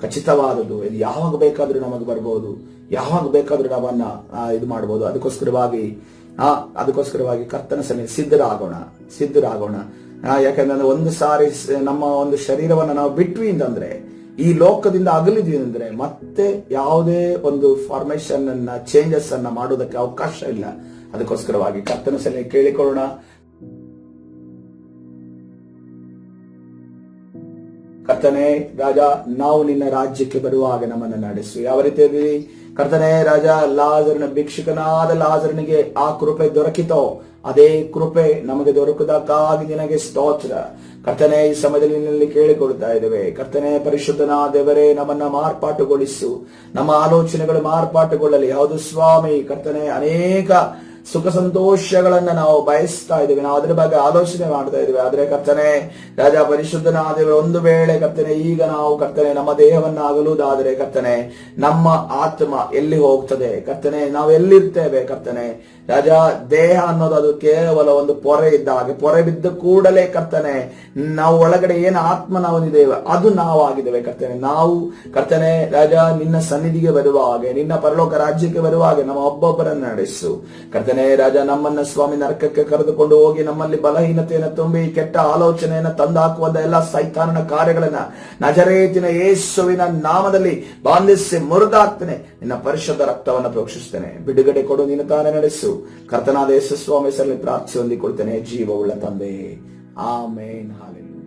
ಖಚಿತವಾದದ್ದು. ಇದು ಯಾವಾಗ ಬೇಕಾದ್ರೂ ನಮಗೆ ಬರ್ಬೋದು, ಯಾವಾಗ ಬೇಕಾದ್ರೂ ನಾವನ್ನ ಇದು ಮಾಡಬಹುದು. ಅದಕ್ಕೋಸ್ಕರವಾಗಿ ಕರ್ತನ ಸನ್ನಿಧಿ ಸಿದ್ಧರಾಗೋಣ. ಯಾಕಂದ್ರೆ ಒಂದು ಸಾರಿ ನಮ್ಮ ಒಂದು ಶರೀರವನ್ನ ನಾವು ಬಿಟ್ವಿ ಅಂತಂದ್ರೆ ಈ ಲೋಕದಿಂದ ಅಗಲಿದೀವಿ ಅಂದ್ರೆ ಮತ್ತೆ ಯಾವುದೇ ಒಂದು ಫಾರ್ಮೇಶನ್ ಅನ್ನ ಚೇಂಜಸ್ ಅನ್ನ ಮಾಡೋದಕ್ಕೆ ಅವಕಾಶ ಇಲ್ಲ. ಅದಕ್ಕೋಸ್ಕರವಾಗಿ ಕರ್ತನ ಸಲಹೆ ಕೇಳಿಕೊಳ್ಳೋಣ. ಕರ್ತನೇ ರಾಜ, ನಾವು ನಿನ್ನ ರಾಜ್ಯಕ್ಕೆ ಬರುವಾಗ ನಮ್ಮನ್ನು ನಡೆಸು. ಯಾವ ರೀತಿಯಲ್ಲಿ ಕರ್ತನೇ ರಾಜ ಲಾಜರನ ಭಿಕ್ಷುಕನಾದ ಲಾಜರನಿಗೆ ಆ ಕೃಪೆ ದೊರಕಿತೋ ಅದೇ ಕೃಪೆ ನಮಗೆ ದೊರಕುವುದಕ್ಕಾಗಿ ನಿನಗೆ ಸ್ತೋತ್ರ. ಕರ್ತನೆ, ಈ ಸಮಯದಲ್ಲಿ ನಿನ್ನಲ್ಲಿ ಕೇಳಿಕೊಳ್ತಾ ಇದ್ದೇವೆ. ಕರ್ತನೆ, ಪರಿಶುದ್ಧನಾದ ದೇವರೇ, ನಮ್ಮನ್ನ ಮಾರ್ಪಾಟುಗೊಳಿಸು, ನಮ್ಮ ಆಲೋಚನೆಗಳು ಮಾರ್ಪಾಟುಗೊಳ್ಳಲಿ. ಹೌದು ಸ್ವಾಮಿ, ಕರ್ತನೆ, ಅನೇಕ ಸುಖ ಸಂತೋಷಗಳನ್ನ ನಾವು ಬಯಸ್ತಾ ಇದ್ದೇವೆ, ನಾವು ಅದರ ಬಗ್ಗೆ ಆಲೋಚನೆ ಮಾಡ್ತಾ ಇದ್ದೇವೆ. ಆದ್ರೆ ಕರ್ತನೆ ರಾಜ ಪರಿಶುದ್ಧನಾದ ದೇವರು, ಒಂದು ವೇಳೆ ಕರ್ತನೆ ಈಗ ನಾವು ಕರ್ತನೆ ನಮ್ಮ ದೇಹವನ್ನ ಅಗಲುವುದಾದರೆ ಕರ್ತನೆ ನಮ್ಮ ಆತ್ಮ ಎಲ್ಲಿ ಹೋಗ್ತದೆ ಕರ್ತನೆ, ನಾವು ಎಲ್ಲಿರ್ತೇವೆ ಕರ್ತನೆ ರಾಜ. ದೇಹ ಅನ್ನೋದು ಅದು ಕೇವಲ ಒಂದು ಪೊರೆ ಇದ್ದ ಹಾಗೆ, ಪೊರೆ ಬಿದ್ದ ಕೂಡಲೇ ಕರ್ತನೆ ನಾವು ಒಳಗಡೆ ಏನು ಆತ್ಮ ನಾವಿದ್ದೇವೆ ಅದು ನಾವು ಆಗಿದ್ದೇವೆ ಕರ್ತನೆ. ನಾವು ಕರ್ತನೆ ರಾಜ ನಿನ್ನ ಸನ್ನಿಧಿಗೆ ಬರುವ ಹಾಗೆ, ನಿನ್ನ ಪರಲೋಕ ರಾಜ್ಯಕ್ಕೆ ಬರುವ ಹಾಗೆ ನಮ್ಮ ಒಬ್ಬೊಬ್ಬರನ್ನು ನಡೆಸು ಕರ್ತನೆ ರಾಜ. ನಮ್ಮನ್ನ ಸ್ವಾಮಿ ನರಕಕ್ಕೆ ಕರೆದುಕೊಂಡು ಹೋಗಿ ನಮ್ಮಲ್ಲಿ ಬಲಹೀನತೆಯನ್ನು ತುಂಬಿ ಕೆಟ್ಟ ಆಲೋಚನೆಯನ್ನು ತಂದಾಕುವಂತ ಎಲ್ಲ ಸೈತಾನನ ಕಾರ್ಯಗಳನ್ನ ನಜರೇತಿನ ಯೇಸುವಿನ ನಾಮದಲ್ಲಿ ಬಾಂಧಿಸಿ ಮುರಿದಾಕ್ತೇನೆ. ನಿನ್ನ ಪರಿಶುದ್ಧ ರಕ್ತವನ್ನು ಪ್ರೋಕ್ಷಿಸ್ತೇನೆ. ಬಿಡುಗಡೆ ಕೊಡು, ನಿನ್ನ ತಾನೇ ನಡೆಸು. ಕರ್ತನಾದ ಯೇಸು ಸ್ವಾಮಿ ಹೆಸರಲ್ಲಿ ಪ್ರಾರ್ಥಿಸಿ ಹೊಂದಿಕೊಳ್ತೇನೆ, ಜೀವವುಳ್ಳ ತಂದೆ. ಆಮೇನ್. ಹಾಲೆಲೂಯಾ.